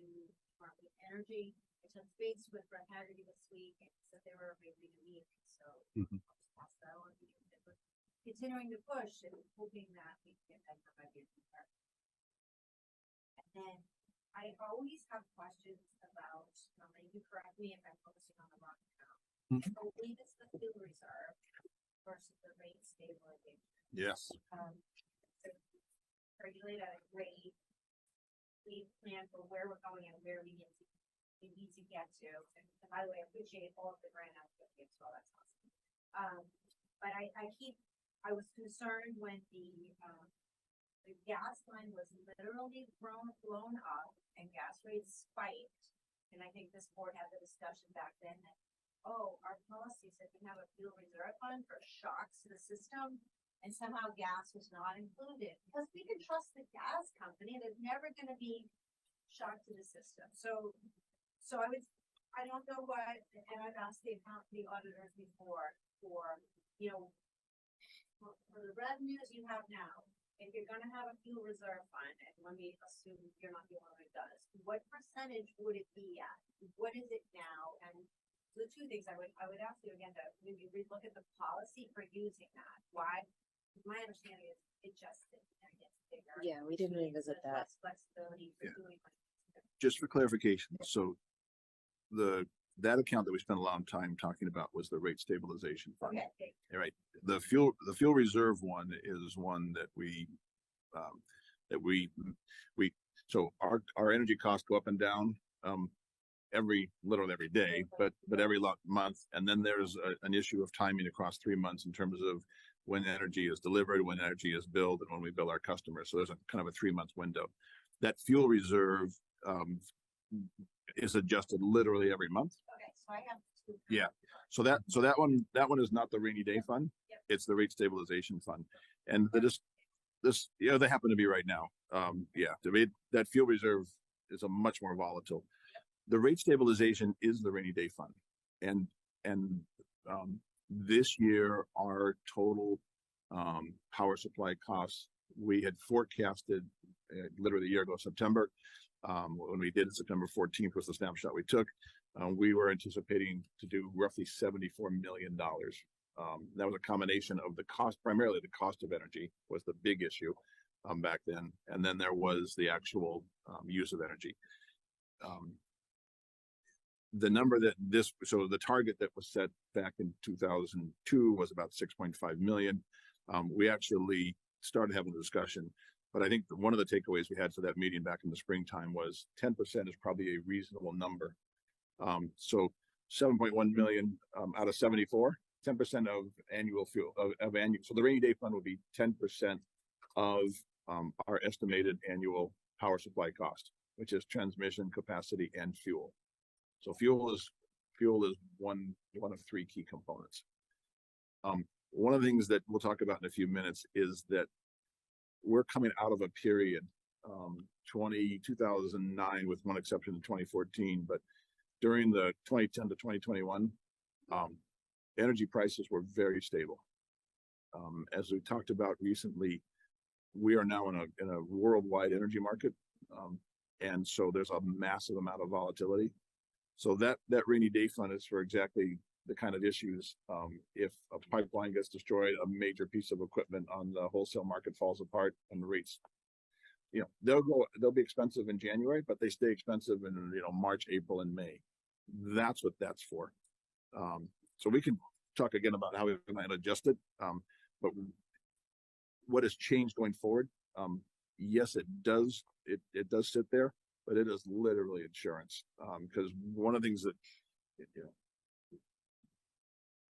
Department of Energy. I touched base with Brett Haggerty this week and said they were arranging a meeting. So I'll just pass that on because we're continuing to push and hoping that we can get that by the end of the year. And then I always have questions about, and you correct me if I'm focusing on the wrong account. I believe it's the fuel reserve versus the rate stabilization. Yes. So regulate at a rate. We plan for where we're going and where we need to get to. And by the way, I appreciate all of the grant activity as well. That's awesome. But I was concerned when the gas line was literally blown up and gas rates spiked. And I think this board had the discussion back then that, oh, our policy said we have a fuel reserve fund for shocks to the system. And somehow gas was not included because we can trust the gas company. There's never going to be shock to the system. So I don't know what, and I've asked the auditors before for the revenues you have now. If you're gonna have a fuel reserve fund, and let me assume you're not the one that does, what percentage would it be at? What is it now? And the two things I would ask you again to maybe relook at the policy for using that. Why? My understanding is it just gets bigger. Yeah, we didn't revisit that. Less flexibility for doing. Just for clarification, so that account that we spent a lot of time talking about was the rate stabilization fund. Okay. All right. The fuel reserve one is one that we so our energy costs go up and down literally every day, but every month. And then there's an issue of timing across 3 months in terms of when energy is delivered, when energy is billed, and when we bill our customers. So there's a kind of a 3-month window. That fuel reserve is adjusted literally every month. Okay, so I have two. Yeah. So that one is not the rainy day fund. Yep. It's the rate stabilization fund. And this they happen to be right now. That fuel reserve is a much more volatile. The rate stabilization is the rainy day fund. And this year our total power supply costs, we had forecasted literally a year ago, September, when we did it, September 14th was the snapshot we took. We were anticipating to do roughly $74 million. That was a combination of the cost, primarily the cost of energy was the big issue back then. And then there was the actual use of energy. The number so the target that was set back in 2002 was about 6.5 million. We actually started having a discussion, but I think one of the takeaways we had for that meeting back in the springtime was 10% is probably a reasonable number. So 7.1 million out of 74, 10% of annual fuel of annual. So the rainy day fund would be 10% of our estimated annual power supply cost, which is transmission capacity and fuel. So fuel is one of 3 key components. One of the things that we'll talk about in a few minutes is that we're coming out of a period, 2009 with one exception in 2014, but during the 2010 to 2021, energy prices were very stable. As we talked about recently, we are now in a worldwide energy market, and so there's a massive amount of volatility. So that rainy day fund is for exactly the kind of issues. If a pipeline gets destroyed, a major piece of equipment on the wholesale market falls apart, and the rates, they'll be expensive in January, but they stay expensive in March, April, and May. That's what that's for. So we can talk again about how we might adjust it. But what has changed going forward? Yes, it does. It does sit there, but it is literally insurance. Because one of the things that,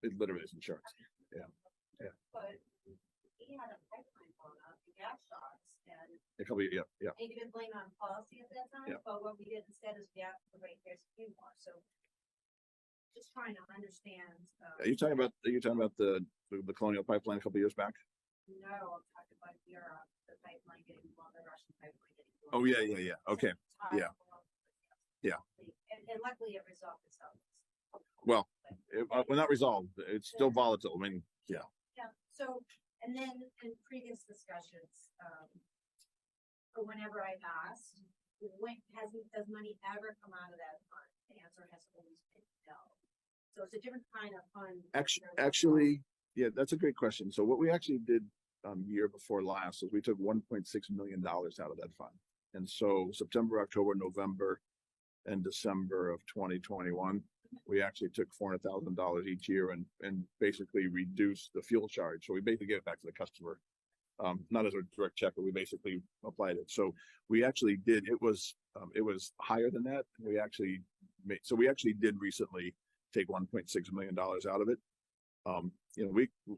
it literally is insurance. But he had a pipeline blown up, the gas shots, and A couple, yeah. they didn't blame on policy at that time, Yeah. but what we did instead is we asked the rate there's a few more, so. Just trying to understand, Are you talking about the Colonial Pipeline a couple years back? no, I'm talking about Europe, the pipeline getting blown, the Russian pipeline getting blown. Oh, yeah. Okay. yeah. Yeah. And luckily it resolved itself. Well, we're not resolved. It's still volatile. I mean, yeah. Yeah, so, and then in previous discussions, or whenever I've asked, does money ever come out of that fund? The answer has always been no. So it's a different kind of fund. Actually, yeah, that's a great question. So what we actually did year before last is we took $1.6 million out of that fund. And so September, October, November, and December of 2021, we actually took $400,000 each year and basically reduced the fuel charge. So we basically gave it back to the customer, not as a direct check, but we basically applied it. So we actually did. It was higher than that. We actually did recently take $1.6 million out of it.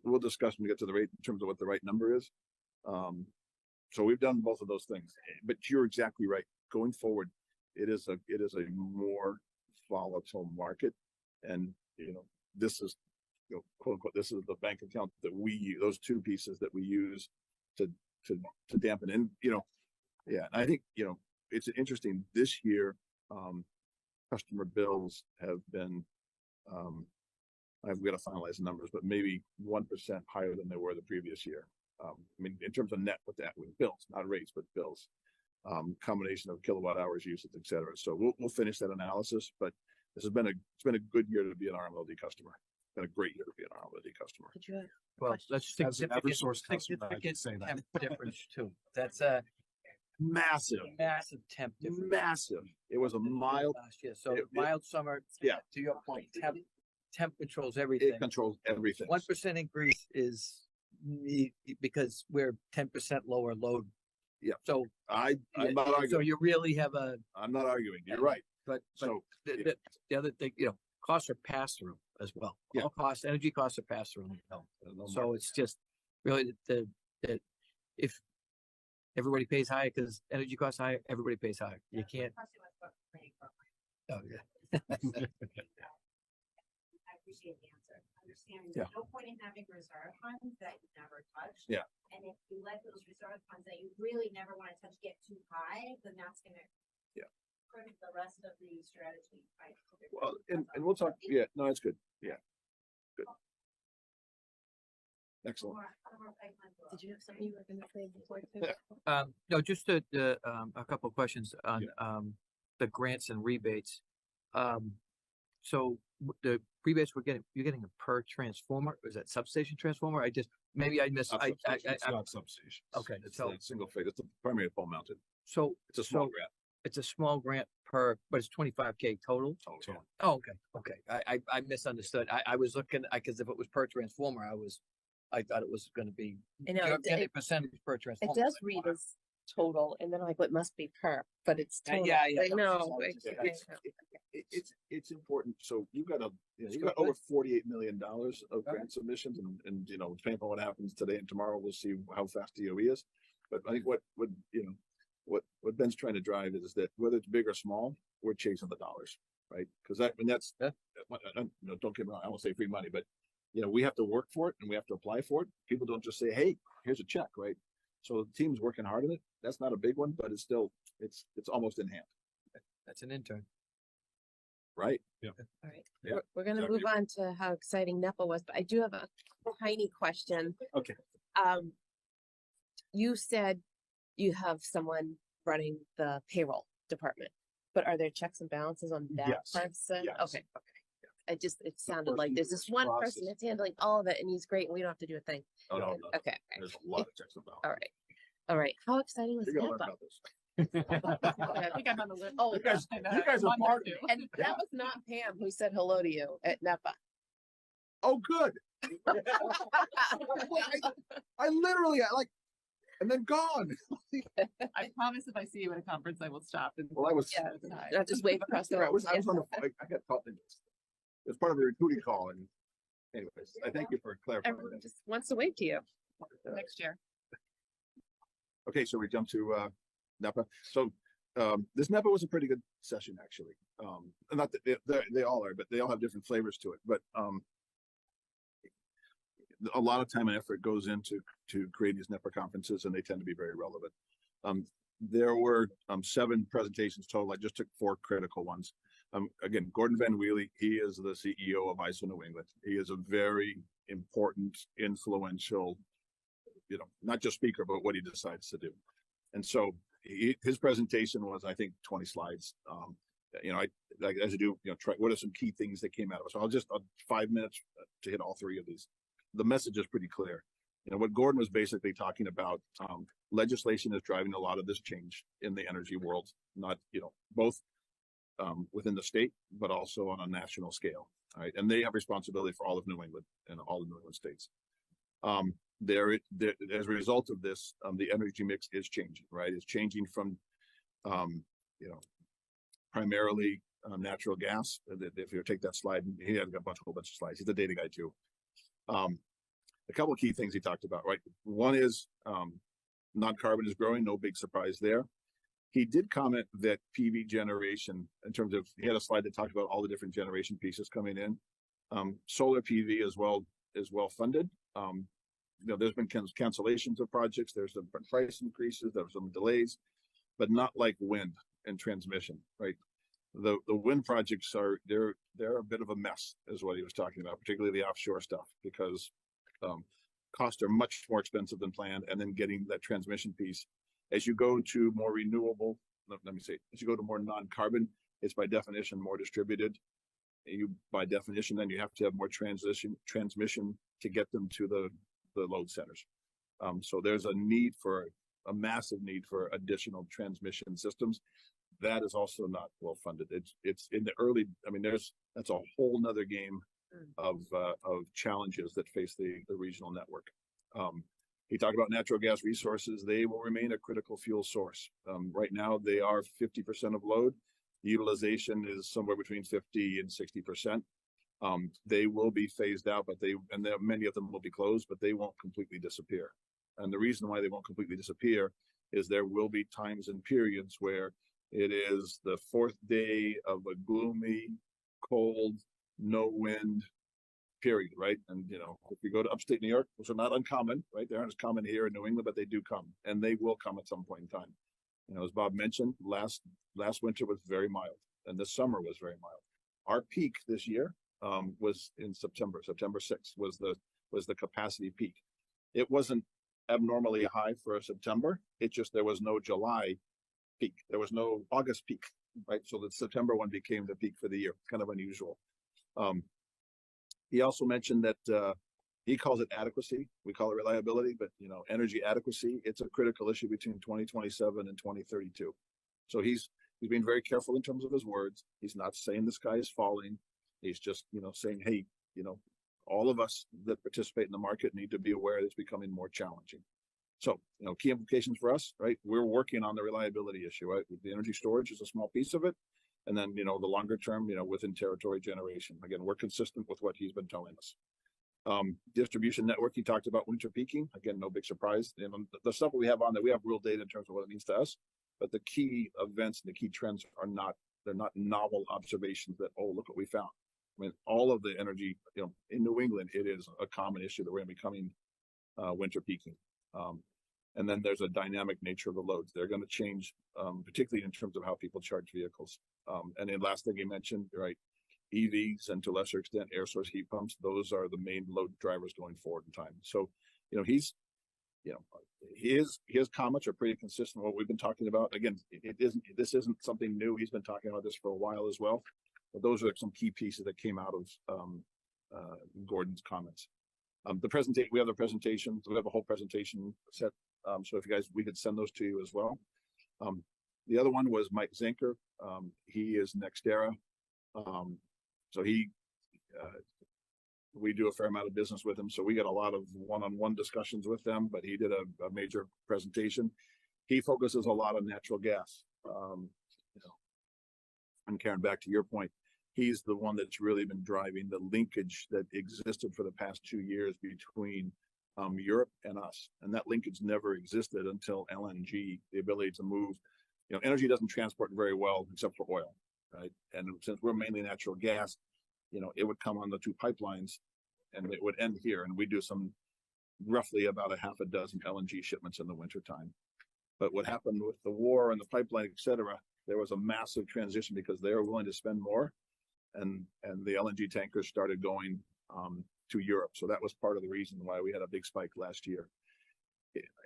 We'll discuss when we get to the rate in terms of what the right number is. So we've done both of those things, but you're exactly right. Going forward, it is a more volatile market, and this is quote unquote, this is the bank account that we use, those two pieces that we use to dampen. And and I think it's interesting this year. Customer bills have been I've got to finalize the numbers, but maybe 1% higher than they were the previous year. I mean, in terms of net with bills, not rates, but bills, combination of kilowatt hours usage, et cetera. So we'll finish that analysis, but it's been a good year to be an RMLD customer. It's been a great year to be an RMLD customer. Did you have Well, question? that's As an Eversource customer, I can significant say that. temp difference too. That's a Massive, massive temp difference. massive. It was a mild, Last year, so it- mild summer. Yeah. To your point, temp controls it everything. controls everything. 1% increase is because we're 10% lower load. Yeah. So, I'm not so arguing. you really have a, I'm not arguing. You're right. but So the other thing, costs are passed through as well. Yeah. All costs, energy costs are passed through. So it's just really the if everybody pays higher because energy costs higher, everybody pays higher. You can't. Oh, yeah. I appreciate the answer. Understanding Yeah. there's no point in having reserve funds that you never touch. Yeah. And if you let those reserve funds that you really never want to touch get too high, then that's gonna. Yeah. Hurt the rest of the strategy, right? Well, and we'll talk. Yeah, no, that's good. Yeah, good. Excellent. Did you have something you were going to say before? No, just a couple of questions on the grants and rebates. So the rebates you're getting a per transformer. Is that substation transformer? I missed. It's not substation. Okay, It's so a single phase. It's a primary pole mounted. so It's a small So- grant. it's a small grant per, but it's 25K total. Total. Oh, okay. I misunderstood. I was looking, because if it was per transformer, I thought it was going to be. I know, you're it- getting it- percentage per It transformer. does read as total, and then I'm like, what must be per, but it's total. yeah. I know. It's important. So you've got Let's you've go got over $48 million of grant submissions, and depending on what happens today and tomorrow, we'll see how fast DOE is. But I think what Ben's trying to drive is that whether it's big or small, we're chasing the dollars, right? Because that's Yeah. don't get me wrong, I won't say free money, but we have to work for it and we have to apply for it. People don't just say, "Hey, here's a check," right? So the team's working hard on it. That's not a big one, but it's almost in hand, That's an intern. right? All right, Yeah, we're gonna exactly. move on to how exciting NEPA was, but I do have a tiny question. Okay. You said you have someone running the payroll department, but are there checks and balances on that Yes, person? yes. Okay. It sounded person like there's through this this one process. person that's handling all of it and he's great and we don't have to do a thing. Oh, no, Okay. there's a lot of checks and balances. All right. How exciting was You're gonna learn NEPA? about this. I think I'm on the list. Oh, You guys are part of it. and that was not Pam who said hello to you at NEPA. oh, good. I literally, and then gone. I promise if I see you at a conference, I will stop. Well, I was, Not just wave across the yeah, I room. was on the, I got caught in this. It was part of a recruiting call, and anyways, I thank you for clarifying Everyone that. just wants to wave to you. Next year. Okay, so we jump to NEPA. So this NEPA was a pretty good session, actually. Not that they all are, but they all have different flavors to it. But a lot of time and effort goes into create these NEPA conferences, and they tend to be very relevant. There were 7 presentations total. I just took 4 critical ones. Again, Gordon Van Wheely, he is the CEO of ISO New England. He is a very important, influential, not just speaker, but what he decides to do. And so his presentation was, I think, 20 slides. I like as I do, try what are some key things that came out of it. So I'll 5 minutes to hit all 3 of these. The message is pretty clear. What Gordon was basically talking about, legislation is driving a lot of this change in the energy world, not, both within the state, but also on a national scale. All right. And they have responsibility for all of New England and all of New England states. There, as a result of this, the energy mix is changing, right? It's changing from, primarily natural gas. If you take that slide, he had a whole bunch of slides. He's a data guy too. A couple of key things he talked about, right? One is non-carbon is growing, no big surprise there. He did comment that PV generation, in terms of, he had a slide that talked about all the different generation pieces coming in. Solar PV as well is well funded. There's been cancellations of projects. There's some price increases. There's some delays, but not like wind and transmission, right? The wind projects they're a bit of a mess, is what he was talking about, particularly the offshore stuff, because costs are much more expensive than planned, and then getting that transmission piece. As you go to more renewable, as you go to more non-carbon, it's by definition more distributed. By definition, then you have to have more transmission to get them to the load centers. So there's a massive need for additional transmission systems. That is also not well funded. It's in the early, that's a whole nother game of challenges that face the regional network. He talked about natural gas resources. They will remain a critical fuel source. Right now, they are 50% of load. The utilization is somewhere between 50 and 60%. They will be phased out, but many of them will be closed, but they won't completely disappear. And the reason why they won't completely disappear is there will be times and periods where it is the 4th day of a gloomy, cold, no wind period, right? And, if you go to upstate New York, which are not uncommon, right? They aren't as common here in New England, but they do come, and they will come at some point in time. As Bob mentioned, last winter was very mild, and this summer was very mild. Our peak this year was in September. September 6th was the capacity peak. It wasn't abnormally high for a September. It's just there was no July peak. There was no August peak, right? So the September one became the peak for the year. Kind of unusual. He also mentioned that he calls it adequacy. We call it reliability, but energy adequacy, it's a critical issue between 2027 and 2032. So he's being very careful in terms of his words. He's not saying the sky is falling. He's just, saying, hey, all of us that participate in the market need to be aware that it's becoming more challenging. So, key implications for us, right? We're working on the reliability issue, right? The energy storage is a small piece of it. And then, the longer term, within territory generation. Again, we're consistent with what he's been telling us. Distribution network, he talked about winter peaking. Again, no big surprise. The stuff we have on there, we have real data in terms of what it means to us. But the key events and the key trends they're not novel observations that, oh, look what we found. All of the energy, in New England, it is a common issue that we're going to be coming winter peaking. And then there's a dynamic nature of the loads. They're going to change, particularly in terms of how people charge vehicles. And then last thing he mentioned, right, EVs and to a lesser extent, air source heat pumps, those are the main load drivers going forward in time. So, his comments are pretty consistent with what we've been talking about. Again, this isn't something new. He's been talking about this for a while as well. But those are some key pieces that came out of Gordon's comments. We have the presentation. We have a whole presentation set. So if you guys, we could send those to you as well. The other one was Mike Zinker. He is NextEra. So he we do a fair amount of business with him, so we get a lot of one-on-one discussions with them, but he did a major presentation. He focuses a lot on natural gas. You know, and Karen, back to your point, he's the one that's really been driving the linkage that existed for the past 2 years between Europe and us. And that linkage never existed until LNG, the ability to move, you know, energy doesn't transport very well except for oil, right? And since we're mainly natural gas, you know, it would come on the 2 pipelines and it would end here. And we do some roughly about a half a dozen LNG shipments in the wintertime. But what happened with the war and the pipeline, et cetera, there was a massive transition because they were willing to spend more. And the LNG tankers started going to Europe. So that was part of the reason why we had a big spike last year.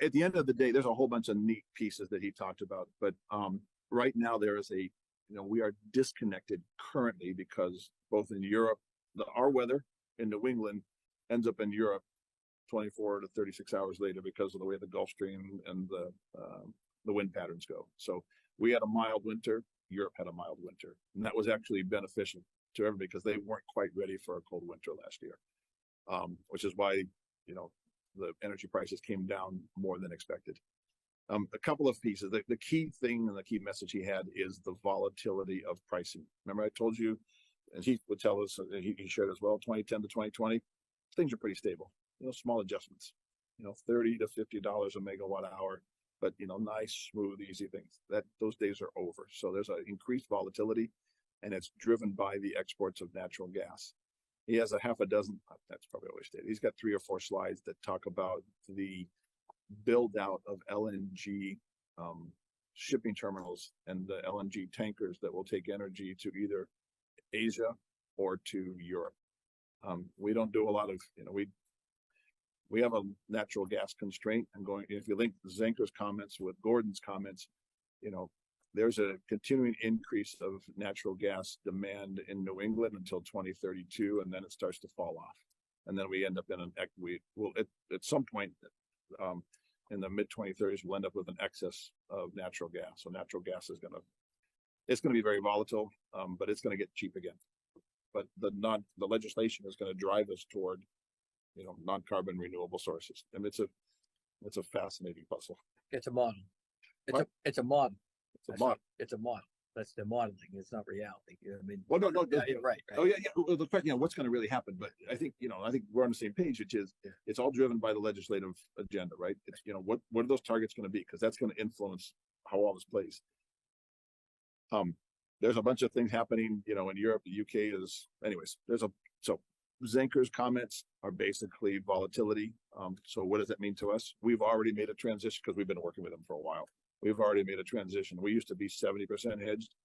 At the end of the day, there's a whole bunch of neat pieces that he talked about. But right now there is we are disconnected currently because both in Europe, our weather in New England ends up in Europe 24 to 36 hours later because of the way the Gulf Stream and the wind patterns go. So we had a mild winter. Europe had a mild winter, and that was actually beneficial to everybody because they weren't quite ready for a cold winter last year, which is why, you know, the energy prices came down more than expected. A couple of pieces. The key thing and the key message he had is the volatility of pricing. Remember I told you, and he would tell us, he shared as well, 2010 to 2020, things are pretty stable. You know, small adjustments, you know, $30 to $50 a megawatt hour, but, you know, nice, smooth, easy things. Those days are over. So there's an increased volatility, and it's driven by the exports of natural gas. He has a half a dozen, that's probably overstated. He's got 3 or 4 slides that talk about the build out of LNG shipping terminals and the LNG tankers that will take energy to either Asia or to Europe. We don't do a lot of, you know, we have a natural gas constraint, and if you link Zenker's comments with Gordon's comments, you know, there's a continuing increase of natural gas demand in New England until 2032, and then it starts to fall off. And then we end up in at some point in the mid 2030s, we'll end up with an excess of natural gas. So natural gas is it's going to be very volatile, but it's going to get cheap again. But the legislation is going to drive us toward, you know, non-carbon renewable sources. And it's a fascinating puzzle. It's a model. What? It's a model. It's a model. It's a model. That's the modeling. It's not reality. You know what I mean? Well, no. Yeah, you're right. Oh yeah. Well, the question, you know, what's going to really happen? But I think we're on the same page, which is it's all driven by the legislative agenda, right? It's, you know, what are those targets going to be? Because that's going to influence how all this plays. There's a bunch of things happening, you know, in Europe. The UK is, anyways. So Zenker's comments are basically volatility. So what does that mean to us? We've already made a transition because we've been working with them for a while. We've already made a transition. We used to be 70% hedged.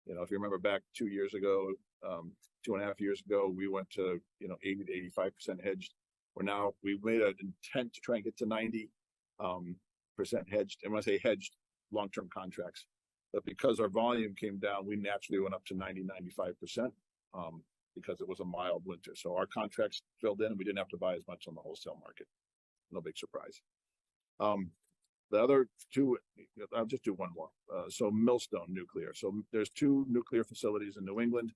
You know, if you remember back 2 years ago, 2.5 years ago, we went to, you know, 80 to 85% hedged. We've made an intent to try and get to 90% hedged. And when I say hedged, long-term contracts. But because our volume came down, we naturally went up to 90, 95%. Because it was a mild winter. So our contracts filled in and we didn't have to buy as much on the wholesale market. No big surprise. The other 2, I'll just do one more. So Millstone Nuclear. So there's 2 nuclear facilities in New England.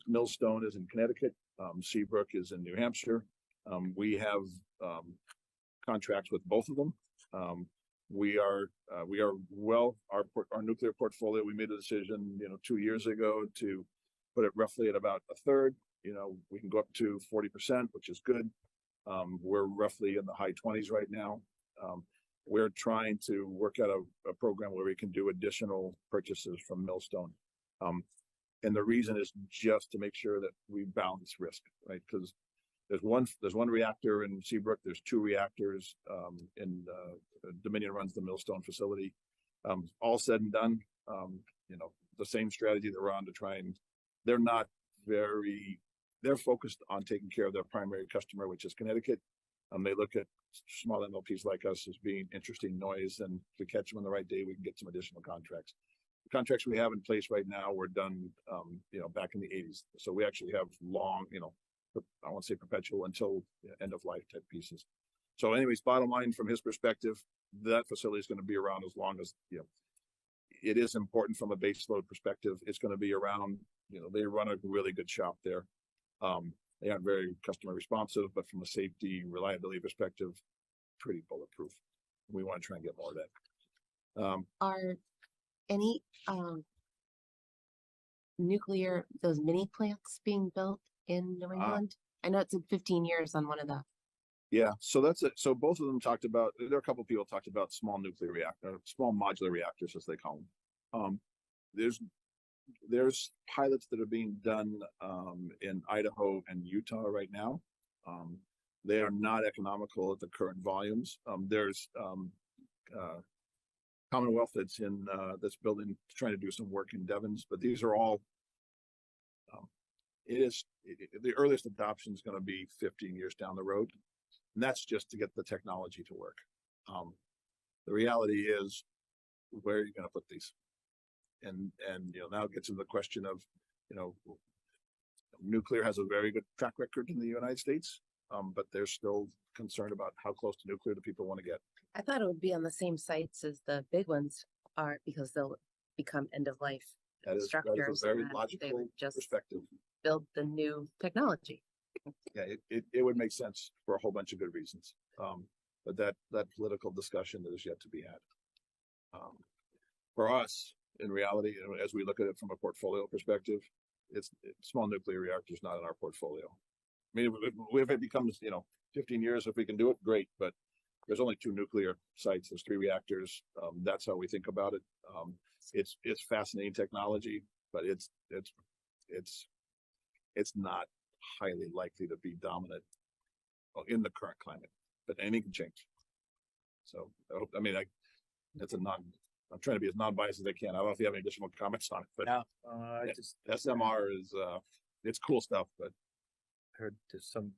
Millstone is in Connecticut. Seabrook is in New Hampshire. We have contracts with both of them. Our nuclear portfolio, we made a decision, you know, 2 years ago to put it roughly at about a third. You know, we can go up to 40%, which is good. We're roughly in the high 20s right now. We're trying to work out a program where we can do additional purchases from Millstone. And the reason is just to make sure that we balance risk, right? Because there's one reactor in Seabrook. There's 2 reactors in Dominion runs the Millstone facility. All said and done, you know, the same strategy that we're on to try and they're focused on taking care of their primary customer, which is Connecticut. They look at small MLPs like us as being interesting noise, and if we catch them on the right day, we can get some additional contracts. The contracts we have in place right now were done, you know, back in the 80s. So we actually have long, you know, I won't say perpetual until end of life type pieces. So anyways, bottom line from his perspective, that facility is going to be around as long as, you know, it is important from a base load perspective. It's going to be around, you know, they run a really good shop there. They aren't very customer responsive, but from a safety reliability perspective, pretty bulletproof. We want to try and get more of that. Are any nuclear, those mini plants being built in New England? I know it's in 15 years on one of the. Yeah, so that's it. So both of them talked about, there are a couple of people talked about small nuclear reactor, small modular reactors, as they call them. There's pilots that are being done in Idaho and Utah right now. They are not economical at the current volumes. There's Commonwealth that's building, trying to do some work in Devons, but these are all. The earliest adoption is going to be 15 years down the road, and that's just to get the technology to work. The reality is, where are you going to put these? And now it gets into the question of, nuclear has a very good track record in the United States, but they're still concerned about how close to nuclear do people want to get. I thought it would be on the same sites as the big ones are, because they'll become end of life That is structures. a very and that they logical would just perspective. build the new technology. Yeah, it would make sense for a whole bunch of good reasons. But that political discussion is yet to be had. For us, in reality, as we look at it from a portfolio perspective, it's small nuclear reactors not in our portfolio. I mean, if it becomes 15 years, if we can do it, great. But there's only 2 nuclear sites. There's 3 reactors. That's how we think about it. It's fascinating technology, but it's not highly likely to be dominant in the current climate. But anything can change. So I hope. I mean, I'm trying to be as non-biased as I can. I don't know if you have any additional comments on it, but No, SMR is it's cool stuff. But heard there's some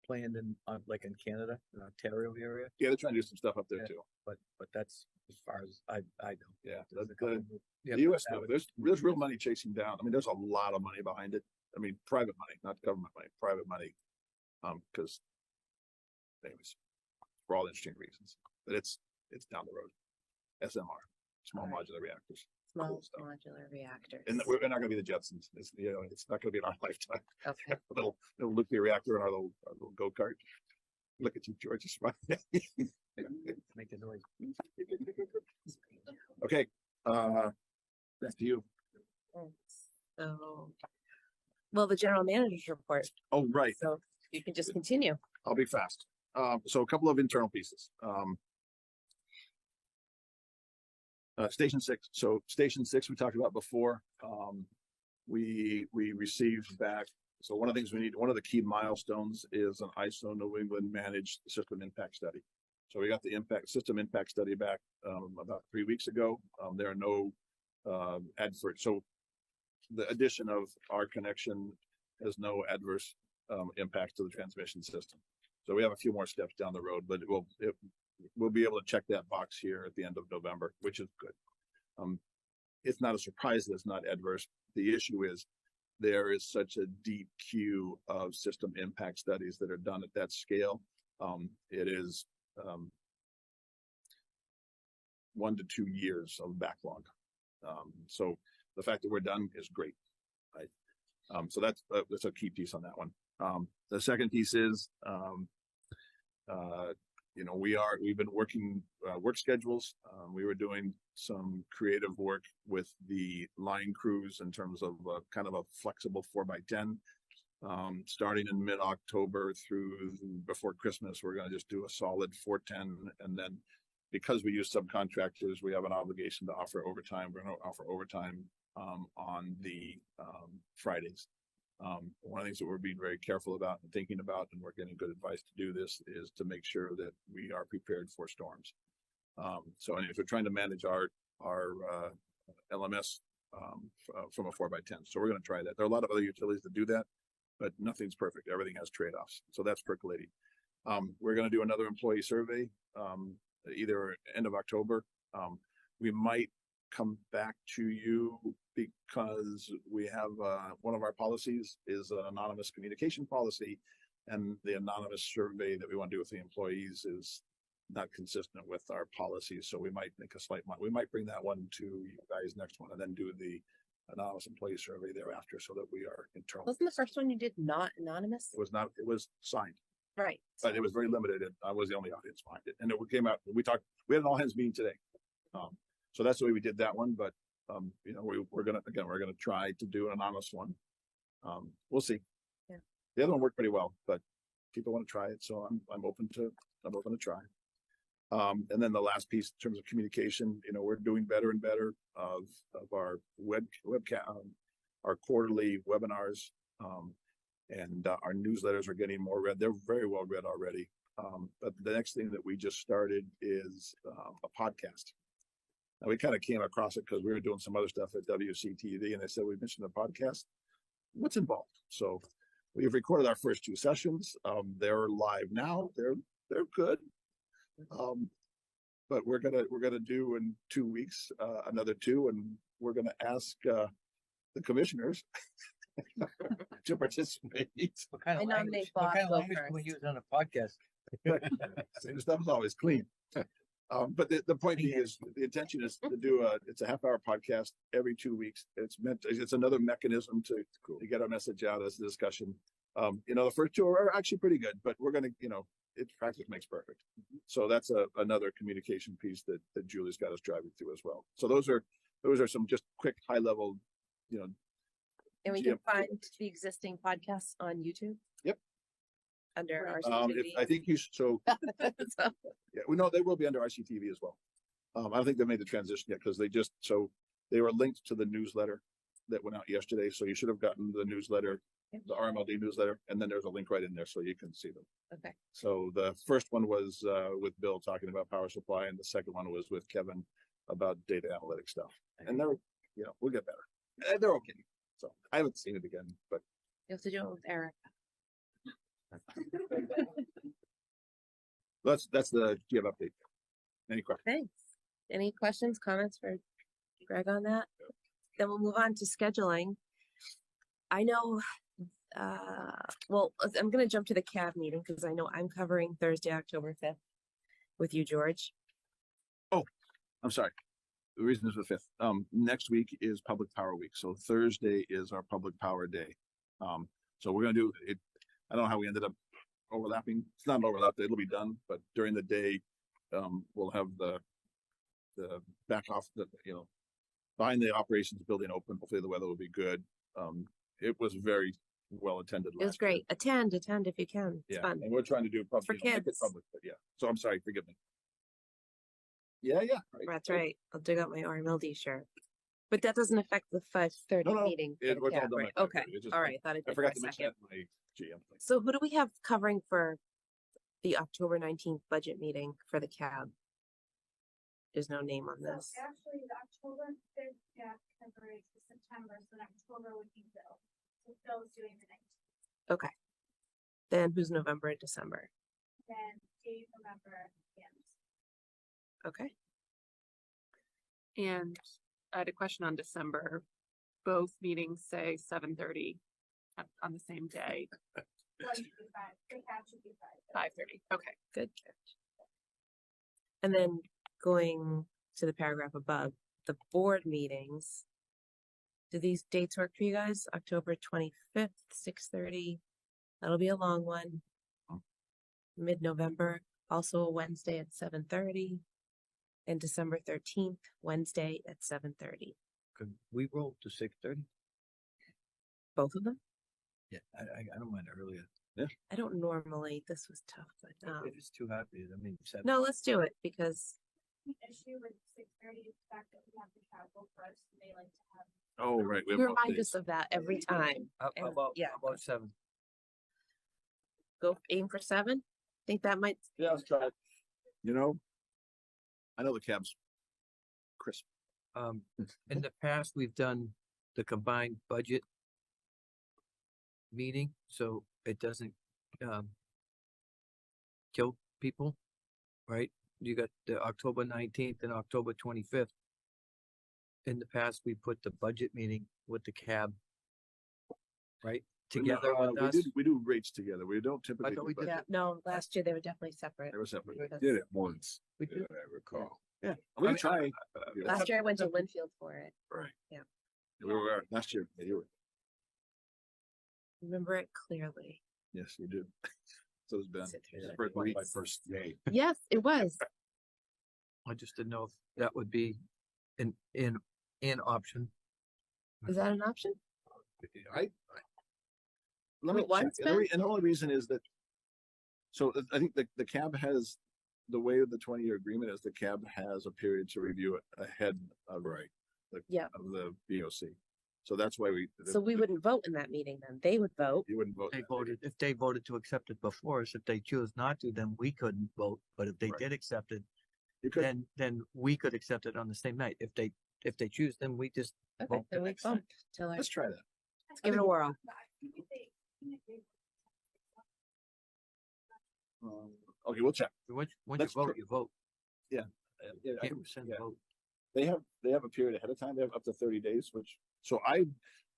planned in like in Canada, in Ontario area, yeah, they're trying to do some stuff up there Yeah. too. but that's as far as I know. Yeah, There's the a couple- yeah, the U.S. that though, would- there's real money chasing down. I mean, there's a lot of money behind it. I mean, private money, not government money, private money. Because anyways, for all interesting reasons, but it's down the road. SMR, small All right. modular reactors. Small Cool stuff. modular reactors. And we're not going to be the Jetsons. It's not going to be in our lifetime. Okay. A little nuclear reactor in our little go-kart. Look at you, George. Just right. Make a noise. Okay. Back to you. So, well, the general manager's report. Oh, right. So you can just continue. I'll be fast. So a couple of internal pieces. Station 6. So Station 6 we talked about before. We received back. So one of the things we need, one of the key milestones is an ISO New England managed system impact study. So we got the system impact study back about 3 weeks ago. There are no adverse. So the addition of our connection has no adverse impacts to the transmission system. So we have a few more steps down the road, but we'll be able to check that box here at the end of November, which is good. It's not a surprise that it's not adverse. The issue is there is such a deep queue of system impact studies that are done at that scale. It is 1 to 2 years of backlog. So the fact that we're done is great. Right? So that's a key piece on that one. The second piece is, we've been working work schedules. We were doing some creative work with the line crews in terms of kind of a flexible 4x10. Starting in mid-October through before Christmas, we're going to just do a solid 410. And then because we use subcontractors, we have an obligation to offer overtime. We're going to offer overtime on the Fridays. One of the things that we're being very careful about and thinking about, and we're getting good advice to do this, is to make sure that we are prepared for storms. So anyways, we're trying to manage our LMS from a 4x10. So we're going to try that. There are a lot of other utilities that do that, but nothing's perfect. Everything has trade-offs. So that's percolating. We're going to do another employee survey, either end of October. We might come back to you because we have one of our policies is an anonymous communication policy, and the anonymous survey that we want to do with the employees is not consistent with our policies. So we might make a slight, we might bring that one to you guys next one, and then do the anonymous employee survey thereafter so that we are internal. Wasn't the first one you did not anonymous? It was not, it was signed, Right. but it was very limited. And I was the only audience behind it. And it came out, we had an all hands meeting today. So that's the way we did that one, but, you know, we're gonna try to do an anonymous one. We'll see. Yeah. The other one worked pretty well, but people want to try it, so I'm open to try. And then the last piece in terms of communication, you know, we're doing better and better of our webcast, our quarterly webinars, and our newsletters are getting more read. They're very well read already. But the next thing that we just started is a podcast. Now we kind of came across it because we were doing some other stuff at WCTV, and they said we mentioned the podcast. What's involved? So we've recorded our first 2 sessions. They're live now. They're good. But we're gonna do in 2 weeks another 2, and we're gonna ask the commissioners to participate. What kind I of nominate language, what Bob kind of go language can we first. use on a podcast? The stuff is always clean. But the point being is, the intention is to do it's a half-hour podcast every 2 weeks. It's another mechanism to get our message out as a discussion. You know, the first 2 are actually pretty good, but we're gonna, you know, it's practice makes perfect. So that's another communication piece that Julie's got us driving through as well. So those are some just quick high level, you know. And we can find the existing podcasts on YouTube? Yep. Under I think you should, so So, yeah, we know they will be under RCTV as well. I don't think they made the transition yet because they were linked to the newsletter that went out yesterday. So you should have gotten the newsletter, the RMLD newsletter, and then there's a link right in there so you can see them. Okay. So the first one was with Bill talking about power supply, and the second one was with Kevin about data analytics stuff. And they're, you know, we'll get better. They're okay. So I haven't seen it again, but You have to do it with Eric. that's the GM update. Any questions? Thanks. Any questions, comments for Greg on that? Then we'll move on to scheduling. I know, well, I'm gonna jump to the CAB meeting because I know I'm covering Thursday, October 5th with you, George. I'm sorry. The reason is the 5th. Next week is Public Power Week. So Thursday is our Public Power Day. So we're gonna do it. I don't know how we ended up overlapping. It's not overlapped. It'll be done, but during the day, we'll have the back off the, you know, behind the operations building open. Hopefully the weather will be good. It was very well attended. It was last year. great. Attend if you can. It's Yeah, fun. and we're trying to do public, for make it kids. public, but yeah. So I'm sorry, forgive me. Yeah. Right. That's right. I'll dig out my RMLD shirt. But that doesn't affect the 5:30 No, meeting. for It the was all CAB, done right? like that. Okay, It just- all right. Thought I I did for forgot a to mention second. that in my GM thing. So who do we have covering for the October 19th budget meeting for the CAB? There's no name on So this. actually, the October 5th, yeah, covers the September, so in October would be Bill. So Bill's doing the 19th. Okay. Then who's November and December? Then Dave, November, and Okay. And I had a question on December. Both meetings say 7:30 on the same day, well, you should be fine. The CAB should be fine. 5:30. Okay. Good. And then going to the paragraph above, the board meetings. Do these dates work for you guys? October 25th, 6:30. That'll be a long one. Mid-November, also a Wednesday at 7:30. And December 13th, Wednesday at 7:30. Could we roll to 6:30? Both of them? Yeah, I don't mind earlier. I don't normally, this was tough, but, If it's too hot, I mean, 7. no, let's do it because The issue with 6:30 is the fact that we have the travel first, and they like to have. Oh, right. We you have both remind days. us of that every time. How And, about, yeah. how about 7? Go aim for 7. Think that might, Yeah, let's try it. You know, I know the cab's crisp. In the past, we've done the combined budget meeting, so it doesn't, kill people, right? You got the October 19th and October 25th. In the past, we put the budget meeting with the CAB, right, together with us. We do rates together. We don't typically. thought do we did budget. yeah, no, last year they were definitely separate. They were separate. We did it once, We if did. I recall. Yeah, we I can mean, try. Last year I went to Winfield for it. Right. Yeah. We were last year. Yeah, you were. Remember it clearly. Yes, you do. So it's been. Sit through that First twice. week. My first day. Yes, it was. I just didn't know if that would be an option. Is that an option? Let me Wait, once, check. And the only reason is that, so I think the cab has, the way the 20-year agreement is, the cab has a period to review it ahead of, Yeah. of the BOC. So that's why So we wouldn't vote in that meeting then. They would vote. you wouldn't vote. They voted, if they voted to accept it before us, if they choose not to, then we couldn't vote. But if they Right. did accept it, You could, then we could accept it on the same night. If they choose, then we just Okay, vote the then we next time. bump till our, let's try that. let's give it a whirl. Okay, we'll check. Once you Let's vote, try- you vote. Yeah, I Can't think- rescind yeah. the vote. They have a period ahead of time. They have up to 30 days, which, so I'm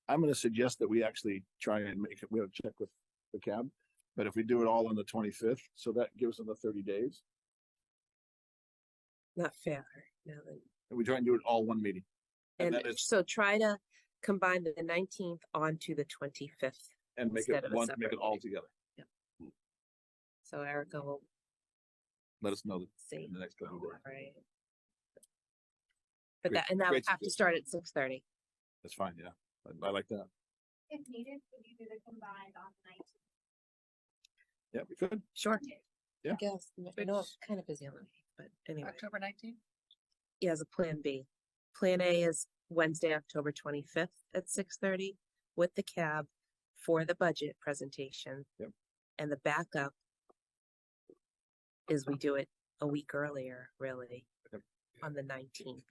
going to suggest that we actually try and make it, we have to check with the cab. But if we do it all on the 25th, so that gives them the 30 days, Not fair. No, then. and we try and do it all one meeting. And And then it's, so try to combine the 19th onto the 25th. and make instead it of a one, make separate it all meeting. together. So Erica will Let us know see, in the next couple of days. right? But Great- that, and that would great have to suggestion. start at 6:30. That's fine, yeah. I like that. If needed, could you do the combined on the 19th? Yeah, we could. Sure. Yeah. I guess. I know I'm Which- kind of busy on the 8th, but anyway. October 19th? Yeah, as a plan B. Plan A is Wednesday, October 25th at 6:30 with the cab for the budget presentation. Yep. And the backup is we do it a week earlier, really, Yep. on the 19th.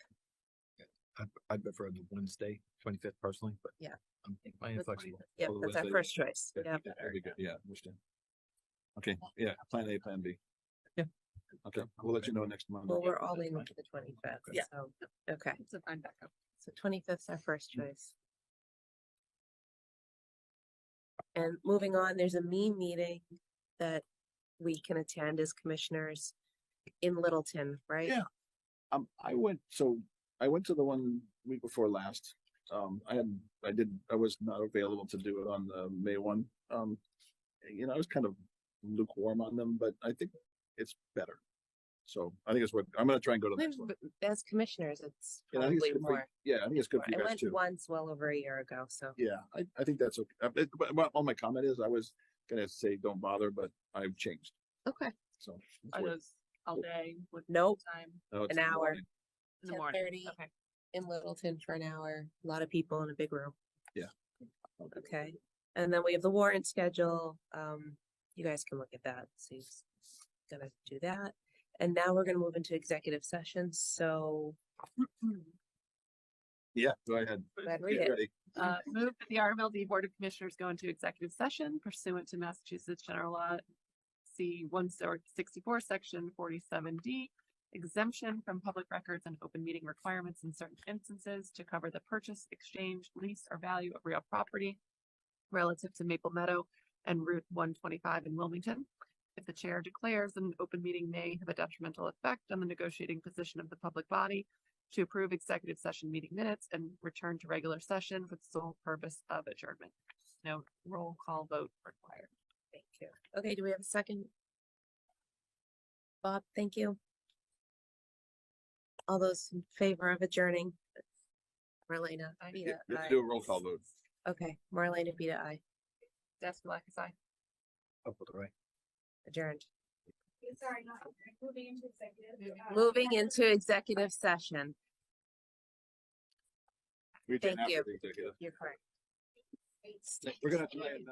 I prefer the Wednesday, 25th personally, but Yeah. I'm That's flexible. Yep, Oh, that's our Wednesday. first choice. Yeah, Yep. that'd be good. Yeah, understand. Okay, yeah, plan A, plan B. Yeah. Okay, we'll let you know next month. Well, we're all in for the 25th. Yeah. So, okay. It's a fine backup. So 25th is our first choice. And moving on, there's a meeting that we can attend as commissioners in Littleton, right? Yeah. I went to the one week before last. I was not available to do it on the May one. I was kind of lukewarm on them, but I think it's better. So I think it's what, I'm gonna try and go to the next one. As commissioners, it's And I think it's probably good for- more. Yeah, I think it's good for I you guys went too. once well over a year ago, so. Yeah, I think that's okay. But all my comment is, I was gonna say, don't bother, but I've changed, Okay. so. it's Are worth- those all day with Nope, time no, it's an hour. morning. in the morning? 10:30. Okay. in Littleton for an hour, a lot of people in a big room. Yeah. Okay, and then we have the warrant schedule. You guys can look at that. So he's gonna do that. And now we're gonna move into executive session, so Yeah, go ahead. go ahead, read Get it. ready. Move that the RMLD Board of Commissioners go into executive session pursuant to Massachusetts General Law C 164, Section 47D, exemption from public records and open meeting requirements in certain instances to cover the purchase, exchange, lease, or value of real property relative to Maple Meadow and Route 125 in Wilmington. If the chair declares that an open meeting may have a detrimental effect on the negotiating position of the public body, to approve executive session meeting minutes and return to regular session for the sole purpose of adjournment. No roll call vote required. Thank you. Okay, do we have a second? Bob, thank you. All those in favor of adjourning? Marlena, Aye. Vita, You have aye. to do a roll call vote. Okay, Marlena, Vita, aye. Daskalakis, aye. Up with the right. Adjourned. Sorry, not moving into executive. Moving into executive session. We did Thank you. after the executive. You're correct. We're gonna try and,